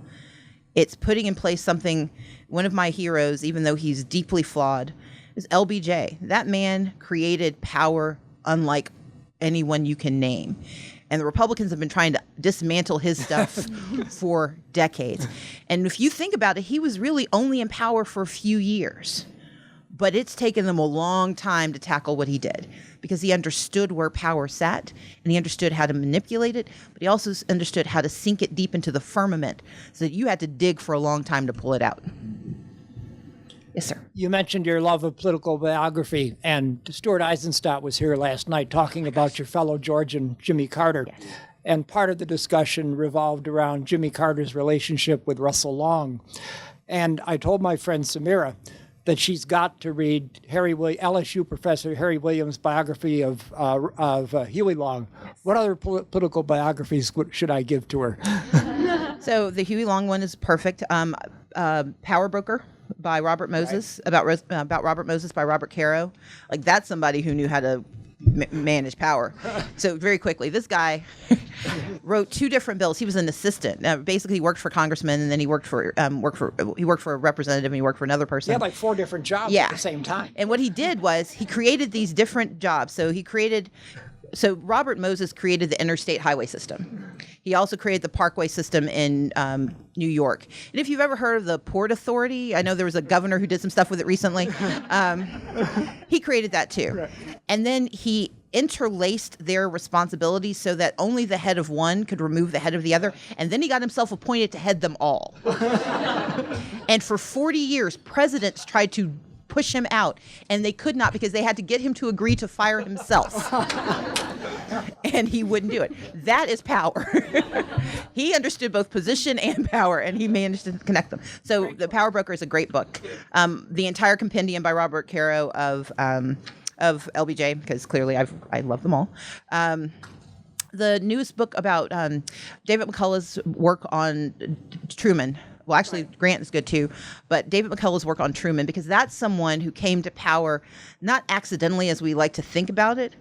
It's putting in place something, one of my heroes, even though he's deeply flawed, is LBJ. That man created power unlike anyone you can name. And the Republicans have been trying to dismantle his stuff for decades. And if you think about it, he was really only in power for a few years. But it's taken them a long time to tackle what he did because he understood where power sat and he understood how to manipulate it, but he also understood how to sink it deep into the firmament so that you had to dig for a long time to pull it out. Yes, sir. You mentioned your love of political biography, and Stuart Eisenstadt was here last night talking about your fellow Georgian, Jimmy Carter. Yes. And part of the discussion revolved around Jimmy Carter's relationship with Russell Long. And I told my friend Samira that she's got to read LSU professor Harry Williams' biography of Huey Long. What other political biographies should I give to her? So the Huey Long one is perfect. Power Broker by Robert Moses, right. about Robert Moses by Robert Caro. Like, that's somebody who knew how to manage power. So very quickly, this guy wrote 2 different bills. He was an assistant. Basically, he worked for congressmen, and then he worked for a representative, and he worked for another person. He had like 4 different jobs at the same time. And what he did was he created these different jobs. So Robert Moses created the interstate highway system. He also created the parkway system in New York. And if you've ever heard of the Port Authority, I know there was a governor who did some stuff with it recently. He created that too. Right. And then he interlaced their responsibilities so that only the head of one could remove the head of the other. And then he got himself appointed to head them all. And for 40 years, presidents tried to push him out, and they could not because they had to get him to agree to fire himself. And he wouldn't do it. That is power. He understood both position and power, and he managed to connect them. So The Power Broker is a great book. The entire compendium by Robert Caro of LBJ, because clearly I love them all. The newest book about David McCullough's work on Truman. Well, actually, Grant is good too, but David McCullough's work on Truman, because that's someone who came to power not accidentally as we like to think about it,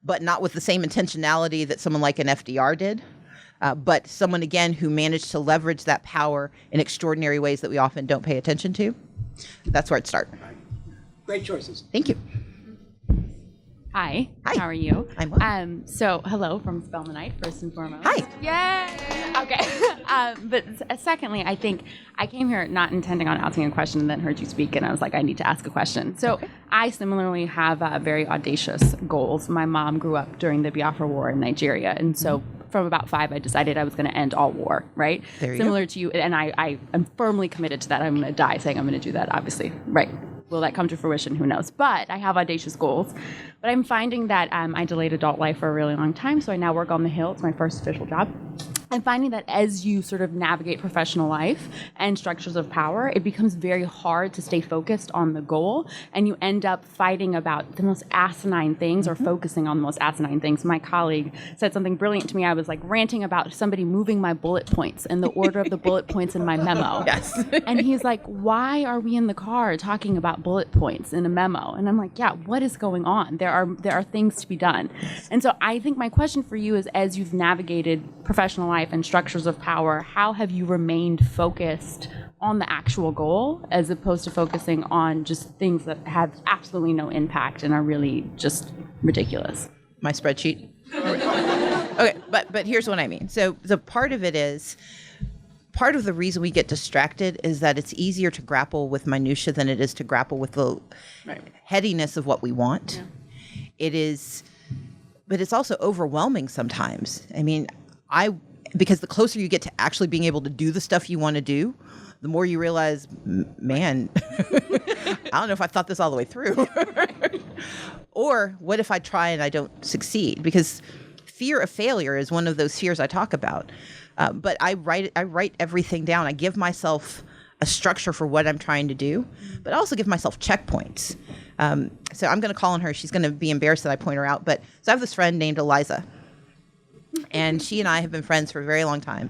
but not with the same intentionality that someone like an FDR did, but someone, again, who managed to leverage that power in extraordinary ways that we often don't pay attention to. That's where I'd start. Great choices. Thank you. Hi. Hi. How are you? I'm well. So hello from Spelmanite, first and foremost. Hi. Yay! Okay. But secondly, I think I came here not intending on asking a question and then heard you speak, and I was like, I need to ask a question. So okay. I similarly have very audacious goals. My mom grew up during the Biafra War in Nigeria, and so from about 5, I decided I was going to end all war, right? Similar to you, and I am firmly committed to that. I'm going to die saying I'm going to do that, obviously. Right. Will that come to fruition? Who knows? But I have audacious goals. But I'm finding that I delayed adult life for a really long time, so I now work on the Hill. It's my first official job. And finding that as you sort of navigate professional life and structures of power, it becomes very hard to stay focused on the goal, and you end up fighting about the most asinine things or focusing on the most asinine things. My colleague said something brilliant to me. I was like ranting about somebody moving my bullet points and the order of the bullet points in my memo. Yes. And he's like, why are we in the car talking about bullet points in a memo? And I'm like, yeah, what is going on? There are things to be done. And so I think my question for you is, as you've navigated professional life and structures of power, how have you remained focused on the actual goal as opposed to focusing on just things that have absolutely no impact and are really just ridiculous? My spreadsheet. Okay, but here's what I mean. So the part of it is, part of the reason we get distracted is that it's easier to grapple with minutia than it is to grapple with the headiness of what we want. Yeah. It is, but it's also overwhelming sometimes. I mean, because the closer you get to actually being able to do the stuff you want to do, the more you realize, man, I don't know if I thought this all the way through. Or what if I try and I don't succeed? Because fear of failure is one of those fears I talk about. But I write everything down. I give myself a structure for what I'm trying to do, but I also give myself checkpoints. So I'm going to call on her. She's going to be embarrassed that I point her out. But so I have this friend named Eliza. And she and I have been friends for a very long time.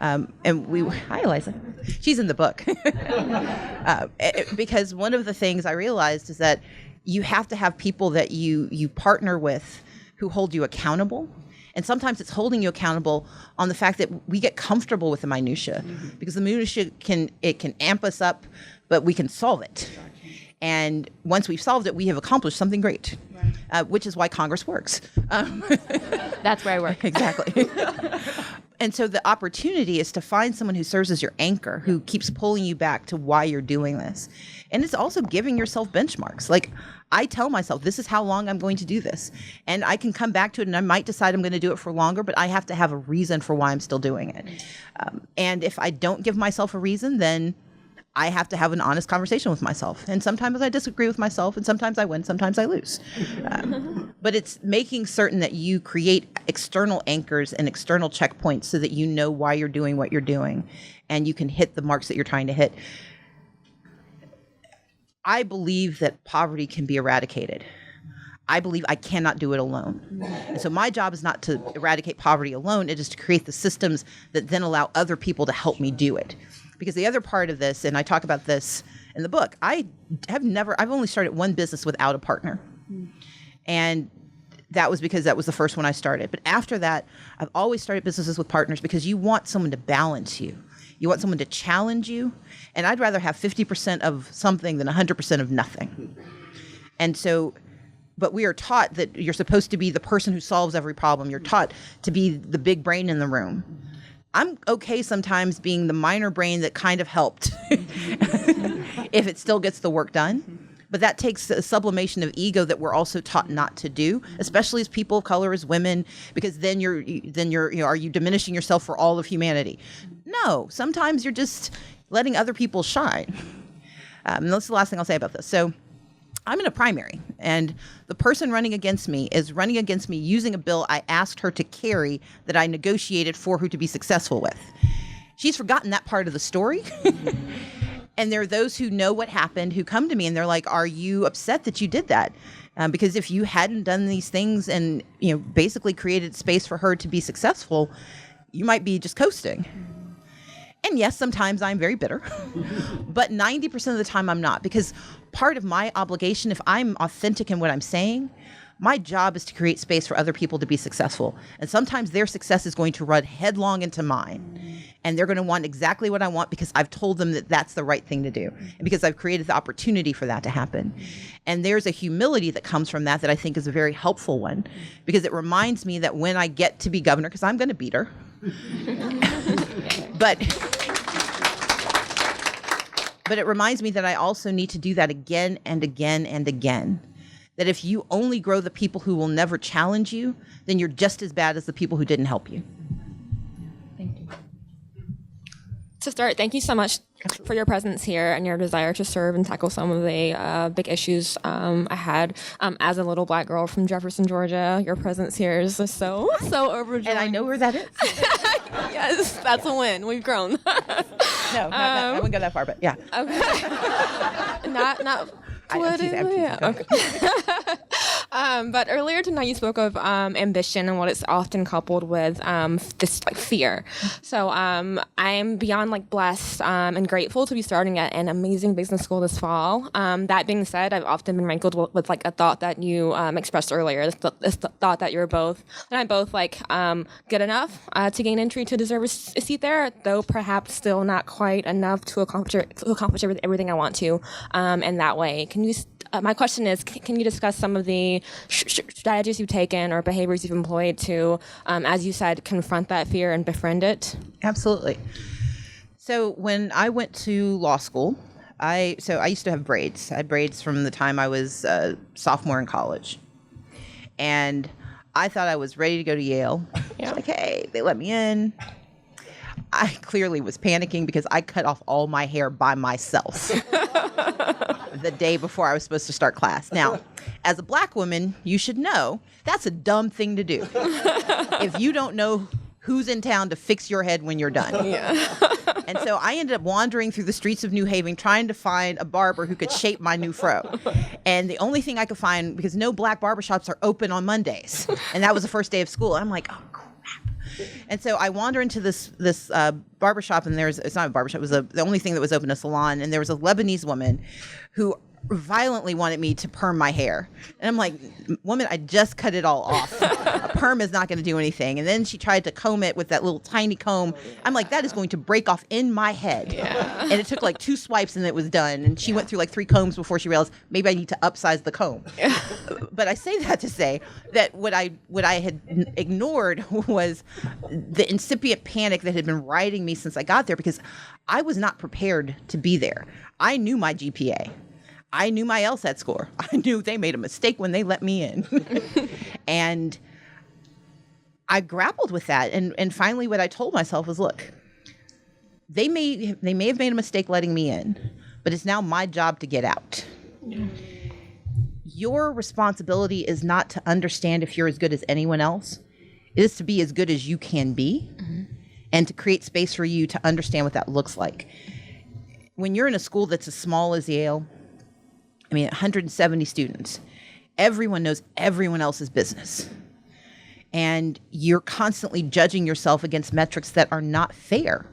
Hi, Eliza. She's in the book. Because one of the things I realized is that you have to have people that you partner with who hold you accountable. And sometimes it's holding you accountable on the fact that we get comfortable with the minutia, because the minutia can amp us up, but we can solve it. And once we've solved it, we have accomplished something great, which is why Congress works. That's where I work. Exactly. And so the opportunity is to find someone who serves as your anchor, who keeps pulling you back to why you're doing this. And it's also giving yourself benchmarks. Like, I tell myself, this is how long I'm going to do this. And I can come back to it, and I might decide I'm going to do it for longer, but I have to have a reason for why I'm still doing it. And if I don't give myself a reason, then I have to have an honest conversation with myself. And sometimes I disagree with myself, and sometimes I win, sometimes I lose. But it's making certain that you create external anchors and external checkpoints so that you know why you're doing what you're doing, and you can hit the marks that you're trying to hit. I believe that poverty can be eradicated. I believe I cannot do it alone. And so my job is not to eradicate poverty alone. It is to create the systems that then allow other people to help me do it. Because the other part of this, and I talk about this in the book, I've only started one business without a partner. And that was because that was the first one I started. But after that, I've always started businesses with partners because you want someone to balance you. You want someone to challenge you. And I'd rather have 50% of something than 100% of nothing. And so, but we are taught that you're supposed to be the person who solves every problem. You're taught to be the big brain in the room. I'm okay sometimes being the minor brain that kind of helped if it still gets the work done. But that takes a sublimation of ego that we're also taught not to do, especially as people of color, as women, because then you're are you diminishing yourself for all of humanity? No, sometimes you're just letting other people shine. And that's the last thing I'll say about this. So I'm in a primary, and the person running against me is running against me using a bill I asked her to carry that I negotiated for her to be successful with. She's forgotten that part of the story. And there are those who know what happened who come to me and they're like, are you upset that you did that? Because if you hadn't done these things and basically created space for her to be successful, you might be just coasting. And yes, sometimes I'm very bitter, but 90% of the time I'm not, because part of my obligation, if I'm authentic in what I'm saying, my job is to create space for other people to be successful. And sometimes their success is going to run headlong into mine. And they're going to want exactly what I want because I've told them that that's the right thing to do. And because I've created the opportunity for that to happen. And there's a humility that comes from that I think is a very helpful one, because it reminds me that when I get to be governor, because I'm going to beat her, but it reminds me that I also need to do that again and again and again. That if you only grow the people who will never challenge you, then you're just as bad as the people who didn't help you. Thank you. To start, thank you so much for your presence here and your desire to serve and tackle some of the big issues I had. As a little black girl from Jefferson, Georgia, your presence here is just so overjoying. And I know where that is. Yes, that's a win. We've grown. No, I wouldn't go that far, but yeah. Okay. not I'm teasing, politically. Yeah, go ahead. okay. But earlier tonight you spoke of ambition and what it's often coupled with this like fear. So I'm beyond like blessed and grateful to be starting at an amazing business school this fall. That being said, I've often been rankled with like a thought that you expressed earlier. This thought that you're both and I'm both like good enough to gain entry to deserve a seat there, though perhaps still not quite enough to accomplish everything I want to. In that way, can you? My question is, can you discuss some of the strategies you've taken or behaviors you've employed to, as you said, confront that fear and befriend it? Absolutely. So when I went to law school, I used to have braids. I had braids from the time I was a sophomore in college. And I thought I was ready to go to Yale. Yeah. Like, hey, they let me in. I clearly was panicking because I cut off all my hair by myself the day before I was supposed to start class. Now, as a black woman, you should know that's a dumb thing to do. If you don't know who's in town to fix your head when you're done. Yeah. And so I ended up wandering through the streets of New Haven trying to find a barber who could shape my new fro. And the only thing I could find, because no black barbershops are open on Mondays, and that was the first day of school. And I'm like, oh, crap. And so I wander into this barbershop, and it's not a barbershop, it was the only thing that was open, a salon, and there was a Lebanese woman who violently wanted me to perm my hair. And I'm like, woman, I just cut it all off. A perm is not going to do anything. And then she tried to comb it with that little tiny comb. I'm like, that is going to break off in my head. Yeah. And it took like 2 swipes and it was done. And she went through like 3 combs before she realized maybe I need to upsize the comb. Yeah. But I say that to say that what I had ignored was the incipient panic that had been riding me since I got there, because I was not prepared to be there. I knew my GPA. I knew my LSAT score. I knew they made a mistake when they let me in. And I grappled with that. And finally what I told myself was, look, they may have made a mistake letting me in, but it's now my job to get out. Yeah. Your responsibility is not to understand if you're as good as anyone else. It is to be as good as you can be, mm-hmm. and to create space for you to understand what that looks like. When you're in a school that's as small as Yale, 170 students, everyone knows everyone else's business. And you're constantly judging yourself against metrics that are not fair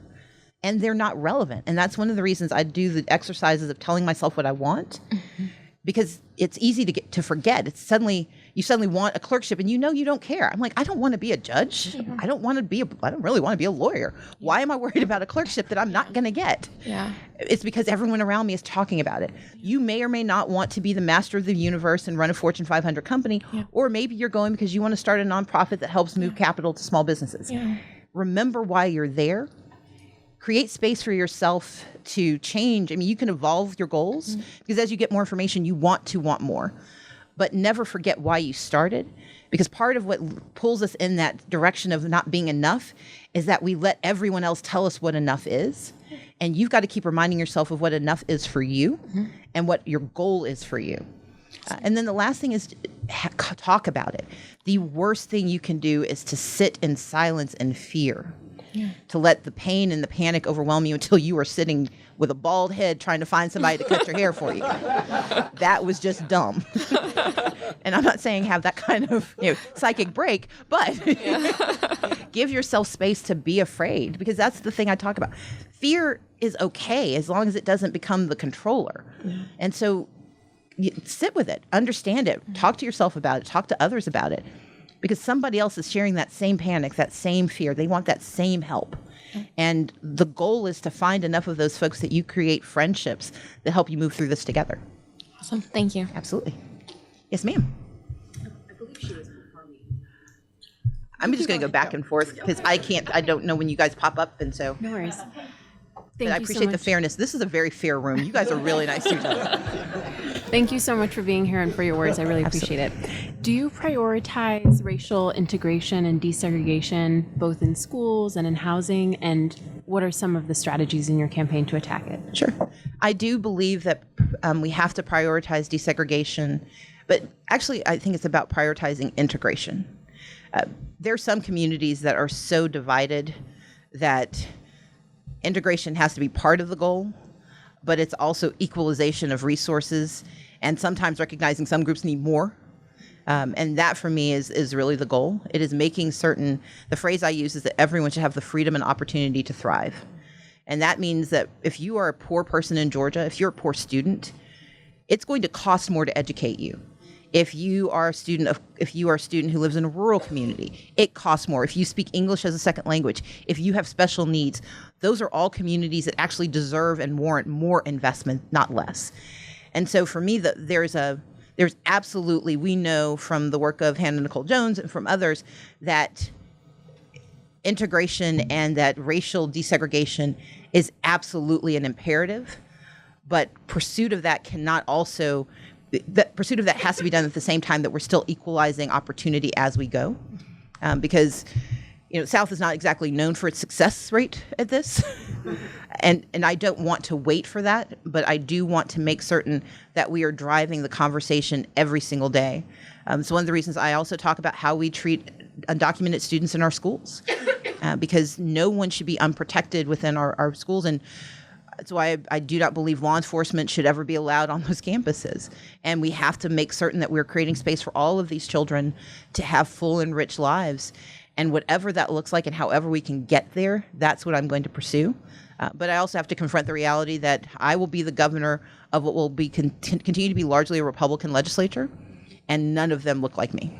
and they're not relevant. And that's one of the reasons I do the exercises of telling myself what I want, mm-hmm. because it's easy to forget. You suddenly want a clerkship and you don't care. I'm like, I don't want to be a judge. Yeah. I don't really want to be a lawyer. Why am I worried about a clerkship that I'm not going to get? Yeah. It's because everyone around me is talking about it. You may or may not want to be the master of the universe and run a Fortune 500 company, yeah. or maybe you're going because you want to start a nonprofit that helps move capital to small businesses. Yeah. Remember why you're there. Create space for yourself to change. You can evolve your goals, mm-hmm. because as you get more information, you want more. But never forget why you started, because part of what pulls us in that direction of not being enough is that we let everyone else tell us what enough is. And you've got to keep reminding yourself of what enough is for you, mm-hmm. and what your goal is for you. And then the last thing is talk about it. The worst thing you can do is to sit in silence and fear. Yeah. To let the pain and the panic overwhelm you until you are sitting with a bald head trying to find somebody to cut your hair for you. That was just dumb. And I'm not saying have that kind of psychic break, but give yourself space to be afraid, because that's the thing I talk about. Fear is okay as long as it doesn't become the controller. Yeah. And so sit with it, understand it, talk to yourself about it, talk to others about it. Because somebody else is sharing that same panic, that same fear. They want that same help. And the goal is to find enough of those folks that you create friendships that help you move through this together. Awesome. Thank you. Absolutely. Yes, ma'am. I believe she was before me. I'm just going to go back and forth because I don't know when you guys pop up. And so. No worries. But I appreciate the fairness. This is a very fair room. You guys are really nice to each other. Thank you so much for being here and for your words. I really appreciate it. Do you prioritize racial integration and desegregation both in schools and in housing? And what are some of the strategies in your campaign to attack it? Sure. I do believe that we have to prioritize desegregation, but actually I think it's about prioritizing integration. There are some communities that are so divided that integration has to be part of the goal, but it's also equalization of resources and sometimes recognizing some groups need more. And that for me is really the goal. It is making certain, the phrase I use is that everyone should have the freedom and opportunity to thrive. And that means that if you are a poor person in Georgia, if you're a poor student, it's going to cost more to educate you. If you are a student who lives in a rural community, it costs more. If you speak English as a second language, if you have special needs, those are all communities that actually deserve and warrant more investment, not less. And so for me, there's absolutely, we know from the work of Hannah Nicole Jones and from others that integration and that racial desegregation is absolutely an imperative, but pursuit of that has to be done at the same time that we're still equalizing opportunity as we go. Because South is not exactly known for its success rate at this. And I don't want to wait for that, but I do want to make certain that we are driving the conversation every single day. So one of the reasons I also talk about how we treat undocumented students in our schools, because no one should be unprotected within our schools. And that's why I do not believe law enforcement should ever be allowed on those campuses. And we have to make certain that we're creating space for all of these children to have full and rich lives. And whatever that looks like and however we can get there, that's what I'm going to pursue. But I also have to confront the reality that I will be the governor of what will be continue to be largely a Republican legislature, and none of them look like me.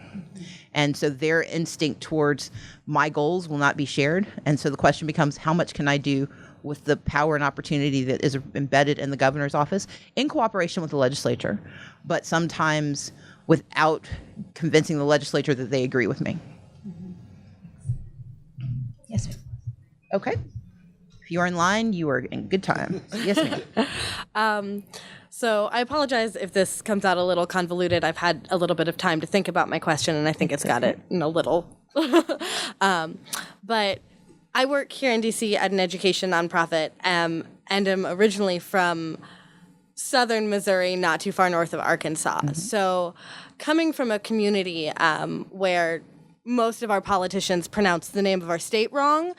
And so their instinct towards my goals will not be shared. And so the question becomes, how much can I do with the power and opportunity that is embedded in the governor's office in cooperation with the legislature, but sometimes without convincing the legislature that they agree with me. Yes, ma'am. Okay. If you are in line, you are in good time. Yes, ma'am. So I apologize if this comes out a little convoluted. I've had a little bit of time to think about my question, and I think it's got it in a little. But I work here in DC at an education nonprofit, and am originally from southern Missouri, not too far north of Arkansas. Mm-hmm. So coming from a community where most of our politicians pronounce the name of our state wrong.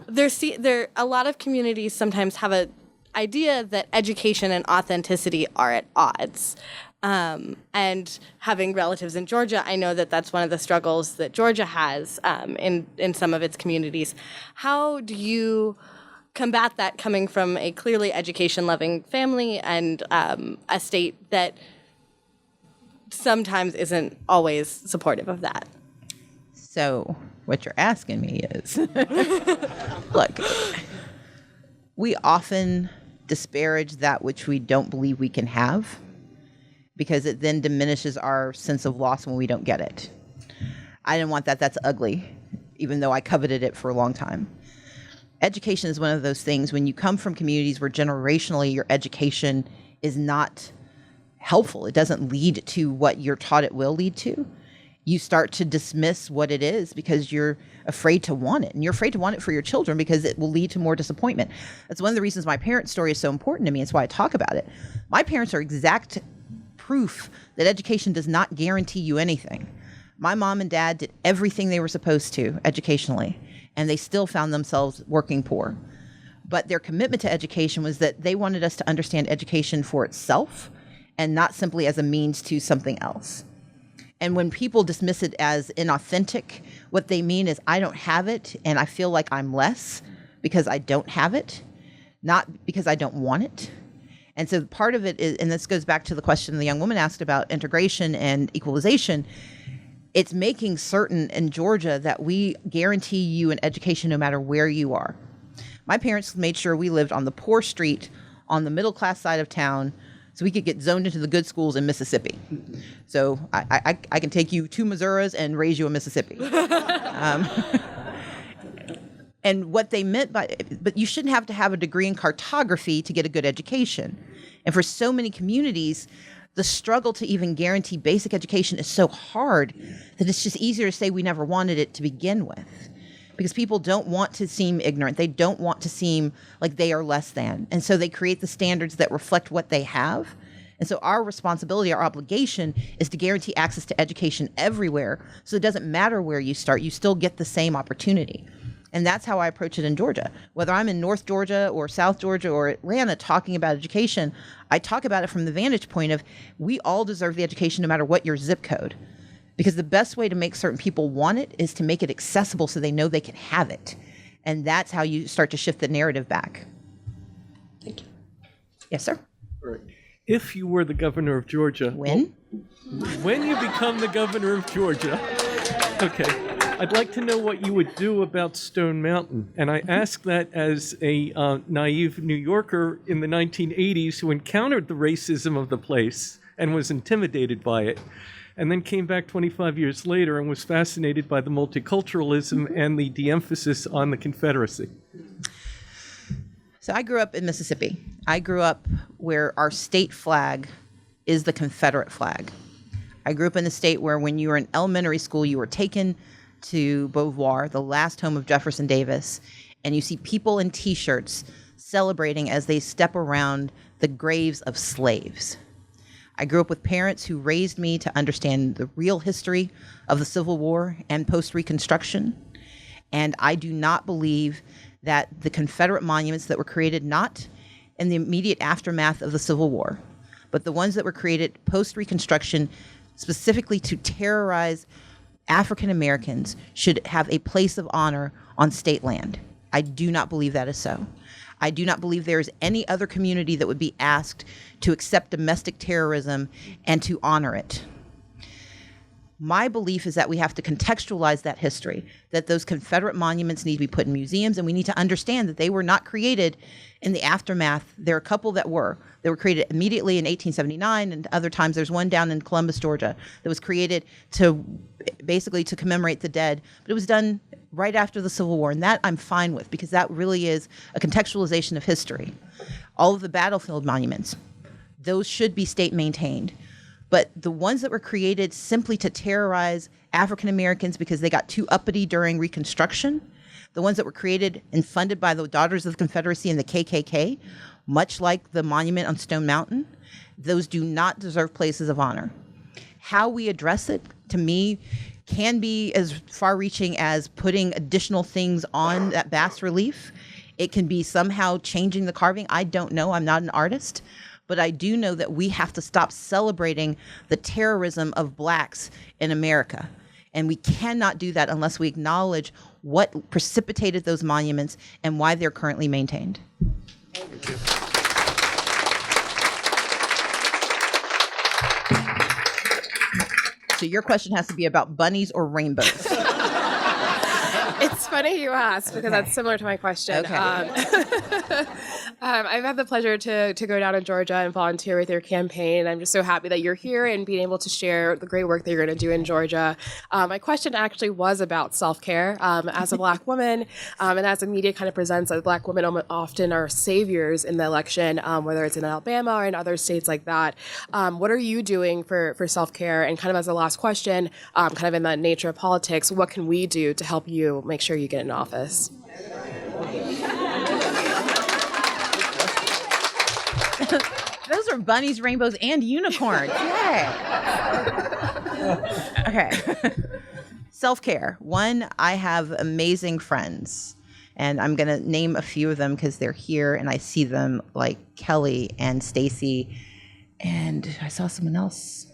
There a lot of communities sometimes have an idea that education and authenticity are at odds. And having relatives in Georgia, I know that that's one of the struggles that Georgia has in some of its communities. How do you combat that coming from a clearly education-loving family and a state that sometimes isn't always supportive of that? So what you're asking me is, look, we often disparage that which we don't believe we can have because it then diminishes our sense of loss when we don't get it. I didn't want that. That's ugly, even though I coveted it for a long time. Education is one of those things when you come from communities where generationally your education is not helpful. It doesn't lead to what you're taught it will lead to. You start to dismiss what it is because you're afraid to want it. And you're afraid to want it for your children because it will lead to more disappointment. That's one of the reasons my parents' story is so important to me. It's why I talk about it. My parents are exact proof that education does not guarantee you anything. My mom and dad did everything they were supposed to educationally, and they still found themselves working poor. But their commitment to education was that they wanted us to understand education for itself and not simply as a means to something else. And when people dismiss it as inauthentic, what they mean is I don't have it and I feel like I'm less because I don't have it, not because I don't want it. And so part of it is, and this goes back to the question the young woman asked about integration and equalization, it's making certain in Georgia that we guarantee you an education no matter where you are. My parents made sure we lived on the poor street on the middle class side of town so we could get zoned into the good schools in Mississippi. So I can take you to Missouri's and raise you in Mississippi. And what they meant by, but you shouldn't have to have a degree in cartography to get a good education. And for so many communities, the struggle to even guarantee basic education is so hard that it's just easier to say we never wanted it to begin with. Because people don't want to seem ignorant. They don't want to seem like they are less than. And so they create the standards that reflect what they have And so our responsibility, our obligation is to guarantee access to education everywhere. So it doesn't matter where you start, you still get the same opportunity. And that's how I approach it in Georgia. Whether I'm in North Georgia or South Georgia or Atlanta talking about education, I talk about it from the vantage point of we all deserve the education no matter what your zip code. Because the best way to make certain people want it is to make it accessible so they know they can have it. And that's how you start to shift the narrative back. Thank you. Yes, sir. All right. If you were the governor of Georgia. When? When you become the governor of Georgia. Okay. I'd like to know what you would do about Stone Mountain. And I ask that as a naive New Yorker in the 1980s who encountered the racism of the place and was intimidated by it, and then came back 25 years later and was fascinated by the multiculturalism and the de-emphasis on the Confederacy. So I grew up in Mississippi. I grew up where our state flag is the Confederate flag. I grew up in a state where when you were in elementary school, you were taken to Beauvoir, the last home of Jefferson Davis, and you see people in T-shirts celebrating as they step around the graves of slaves. I grew up with parents who raised me to understand the real history of the Civil War and post-Reconstruction, and I do not believe that the Confederate monuments that were created not in the immediate aftermath of the Civil War, but the ones that were created post-Reconstruction specifically to terrorize African Americans should have a place of honor on state land. I do not believe that is so. I do not believe there is any other community that would be asked to accept domestic terrorism and to honor it. My belief is that we have to contextualize that history, that those Confederate monuments need to be put in museums, and we need to understand that they were not created in the aftermath. There are a couple that were. They were created immediately in 1879, and other times there's one down in Columbus, Georgia, that was created to basically to commemorate the dead, but it was done right after the Civil War, and that I'm fine with because that really is a contextualization of history. All of the battlefield monuments, those should be state maintained. But the ones that were created simply to terrorize African Americans because they got too uppity during Reconstruction, the ones that were created and funded by the Daughters of the Confederacy and the KKK, much like the monument on Stone Mountain, those do not deserve places of honor. How we address it, to me, can be as far-reaching as putting additional things on that bas relief. It can be somehow changing the carving. I don't know. I'm not an artist. But I do know that we have to stop celebrating the terrorism of blacks in America. And we cannot do that unless we acknowledge what precipitated those monuments and why they're currently maintained. Thank you. So your question has to be about bunnies or rainbows. It's funny you asked because that's similar to my question. Okay. I've had the pleasure to go down to Georgia and volunteer with your campaign. I'm just so happy that you're here and being able to share the great work that you're going to do in Georgia. My question actually was about self-care. As a Black woman, and as the media kind of presents that Black women often are saviors in the election, whether it's in Alabama or in other states like that. What are you doing for self-care? And kind of as a last question, kind of in the nature of politics, what can we do to help you make sure you get in office? Those are bunnies, rainbows, and unicorns. Yay. Okay. Self-care. One, I have amazing friends, and I'm going to name a few of them because they're here and I see them, like Kelly and Stacey, and I saw someone else.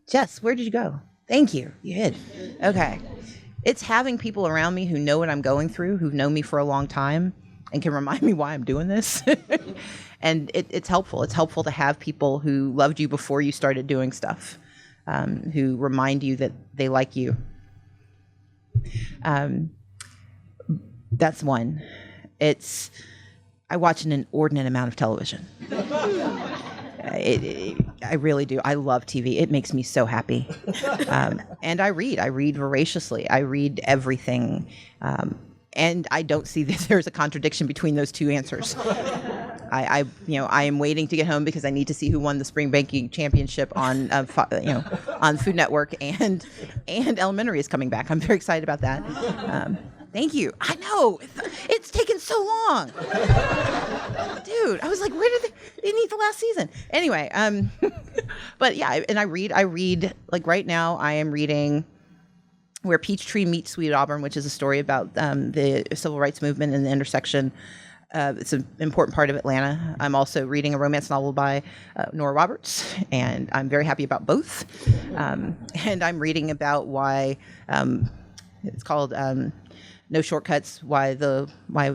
Jess, where did you go? Thank you. You hid. Okay. It's having people around me who know what I'm going through, who've known me for a long time, and can remind me why I'm doing this. And it's helpful. It's helpful to have people who loved you before you started doing stuff, who remind you that they like you. That's one. I watch an inordinate amount of television. I really do. I love TV. It makes me so happy. And I read voraciously. I read everything. And I don't see that there's a contradiction between those two answers. I am waiting to get home because I need to see who won the spring banking championship on Food Network, and Elementary is coming back. I'm very excited about that. Thank you. I know it's taken so long, dude. I was like, where did they? it needs the last season. Anyway, but yeah, and I read, like right now I am reading Where Peachtree Meets Sweet Auburn, which is a story about the civil rights movement and the intersection. It's an important part of Atlanta. I'm also reading a romance novel by Nora Roberts, and I'm very happy about both. And I'm reading about why it's called No Shortcuts, why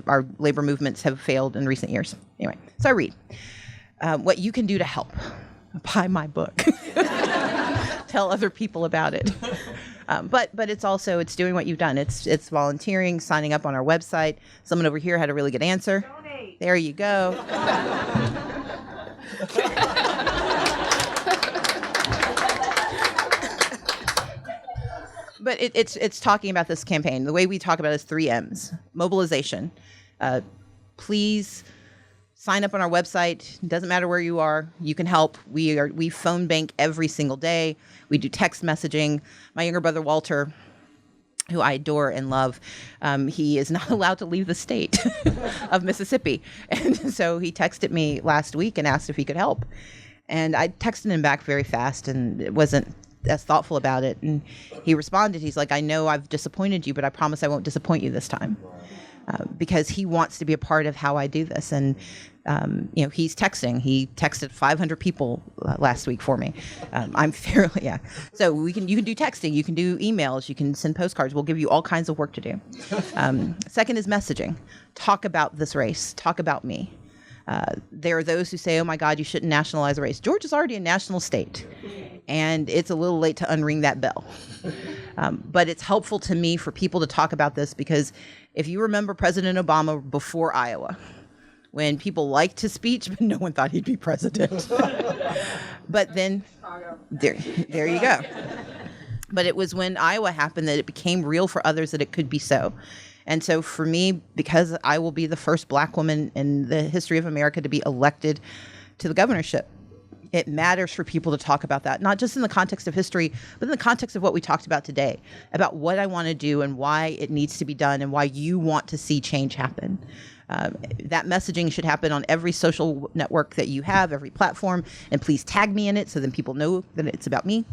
our labor movements have failed in recent years. Anyway, so I read. What you can do to help. Buy my book. Tell other people about it. But it's doing what you've done. It's volunteering, signing up on our website. Someone over here had a really good answer. Donate. There you go. But it's talking about this campaign. The way we talk about it is 3 M's. Mobilization. Please sign up on our website. It doesn't matter where you are. You can help. We phone bank every single day. We do text messaging. My younger brother, Walter, who I adore and love, he is not allowed to leave the state of Mississippi. And so he texted me last week and asked if he could help. And I texted him back very fast and it wasn't as thoughtful about it. And he responded. He's like, I know I've disappointed you, but I promise I won't disappoint you this time. Because he wants to be a part of how I do this. And, he's texting. He texted 500 people last week for me. I'm fairly, yeah. So you can do texting. You can do emails. You can send postcards. We'll give you all kinds of work to do. Second is messaging. Talk about this race. Talk about me. There are those who say, oh, my God, you shouldn't nationalize a race. Georgia's already a national state. And it's a little late to unring that bell. But it's helpful to me for people to talk about this because if you remember President Obama before Iowa, when people liked his speech, but no one thought he'd be president. But then, there you go. But it was when Iowa happened that it became real for others that it could be so. And so for me, because I will be the first Black woman in the history of America to be elected to the governorship, it matters for people to talk about that, not just in the context of history, but in the context of what we talked about today, about what I want to do and why it needs to be done and why you want to see change happen. That messaging should happen on every social network that you have, every platform, and please tag me in it so then people know that it's about me.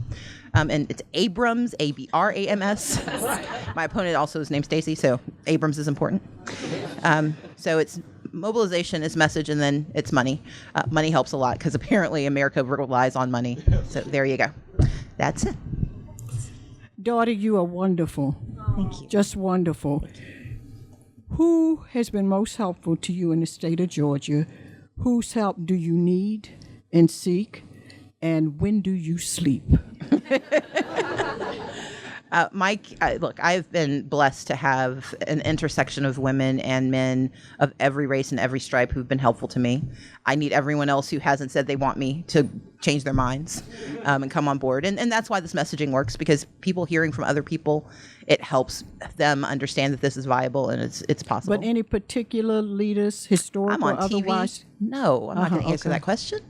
And it's Abrams, Abrams. My opponent also is named Stacey, so Abrams is important. So it's mobilization is message, and then it's money. Money helps a lot because apparently America relies on money. So there you go. That's it. Daughter, you are wonderful. Thank you. Just wonderful. Who has been most helpful to you in the state of Georgia? Whose help do you need and seek? And when do you sleep? Mike, look, I've been blessed to have an intersection of women and men of every race and every stripe who've been helpful to me. I need everyone else who hasn't said they want me to change their minds and come on board. And that's why this messaging works, because people hearing from other people, it helps them understand that this is viable and it's possible. But any particular leaders, historic I'm on or otherwise? TV. No, I'm not going to answer that question.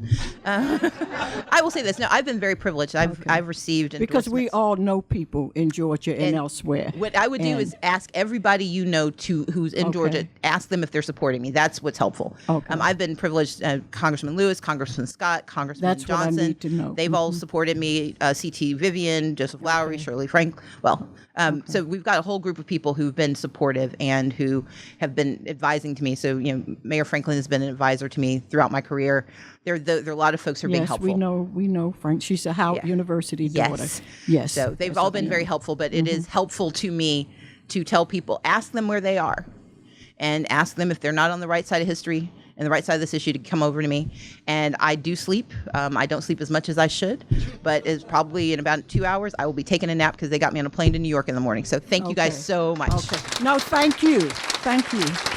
I will say this. No, I've been very privileged. I've received because we all know people in Georgia and elsewhere. What I would do is ask everybody you know who's in Georgia, ask them if they're supporting me. That's what's helpful. I've been privileged. Congressman Lewis, Congressman Scott, Congressman Johnson. What I need to know. They've all supported me. C.T. Vivian, Joseph Lowry, Shirley Frank. Well, so we've got a whole group of people who've been supportive and who have been advising to me. So, Mayor Franklin has been an advisor to me throughout my career. There are a lot of folks who are being helpful. We know Frank. She's a Howard University daughter. Yes. So they've all been very helpful, but it is helpful to me to tell people, ask them where they are and ask them if they're not on the right side of history and the right side of this issue to come over to me. And I do sleep. I don't sleep as much as I should, but it's probably in about 2 hours, I will be taking a nap because they got me on a plane to New York in the morning. So thank you guys so much. No, thank you. Thank you.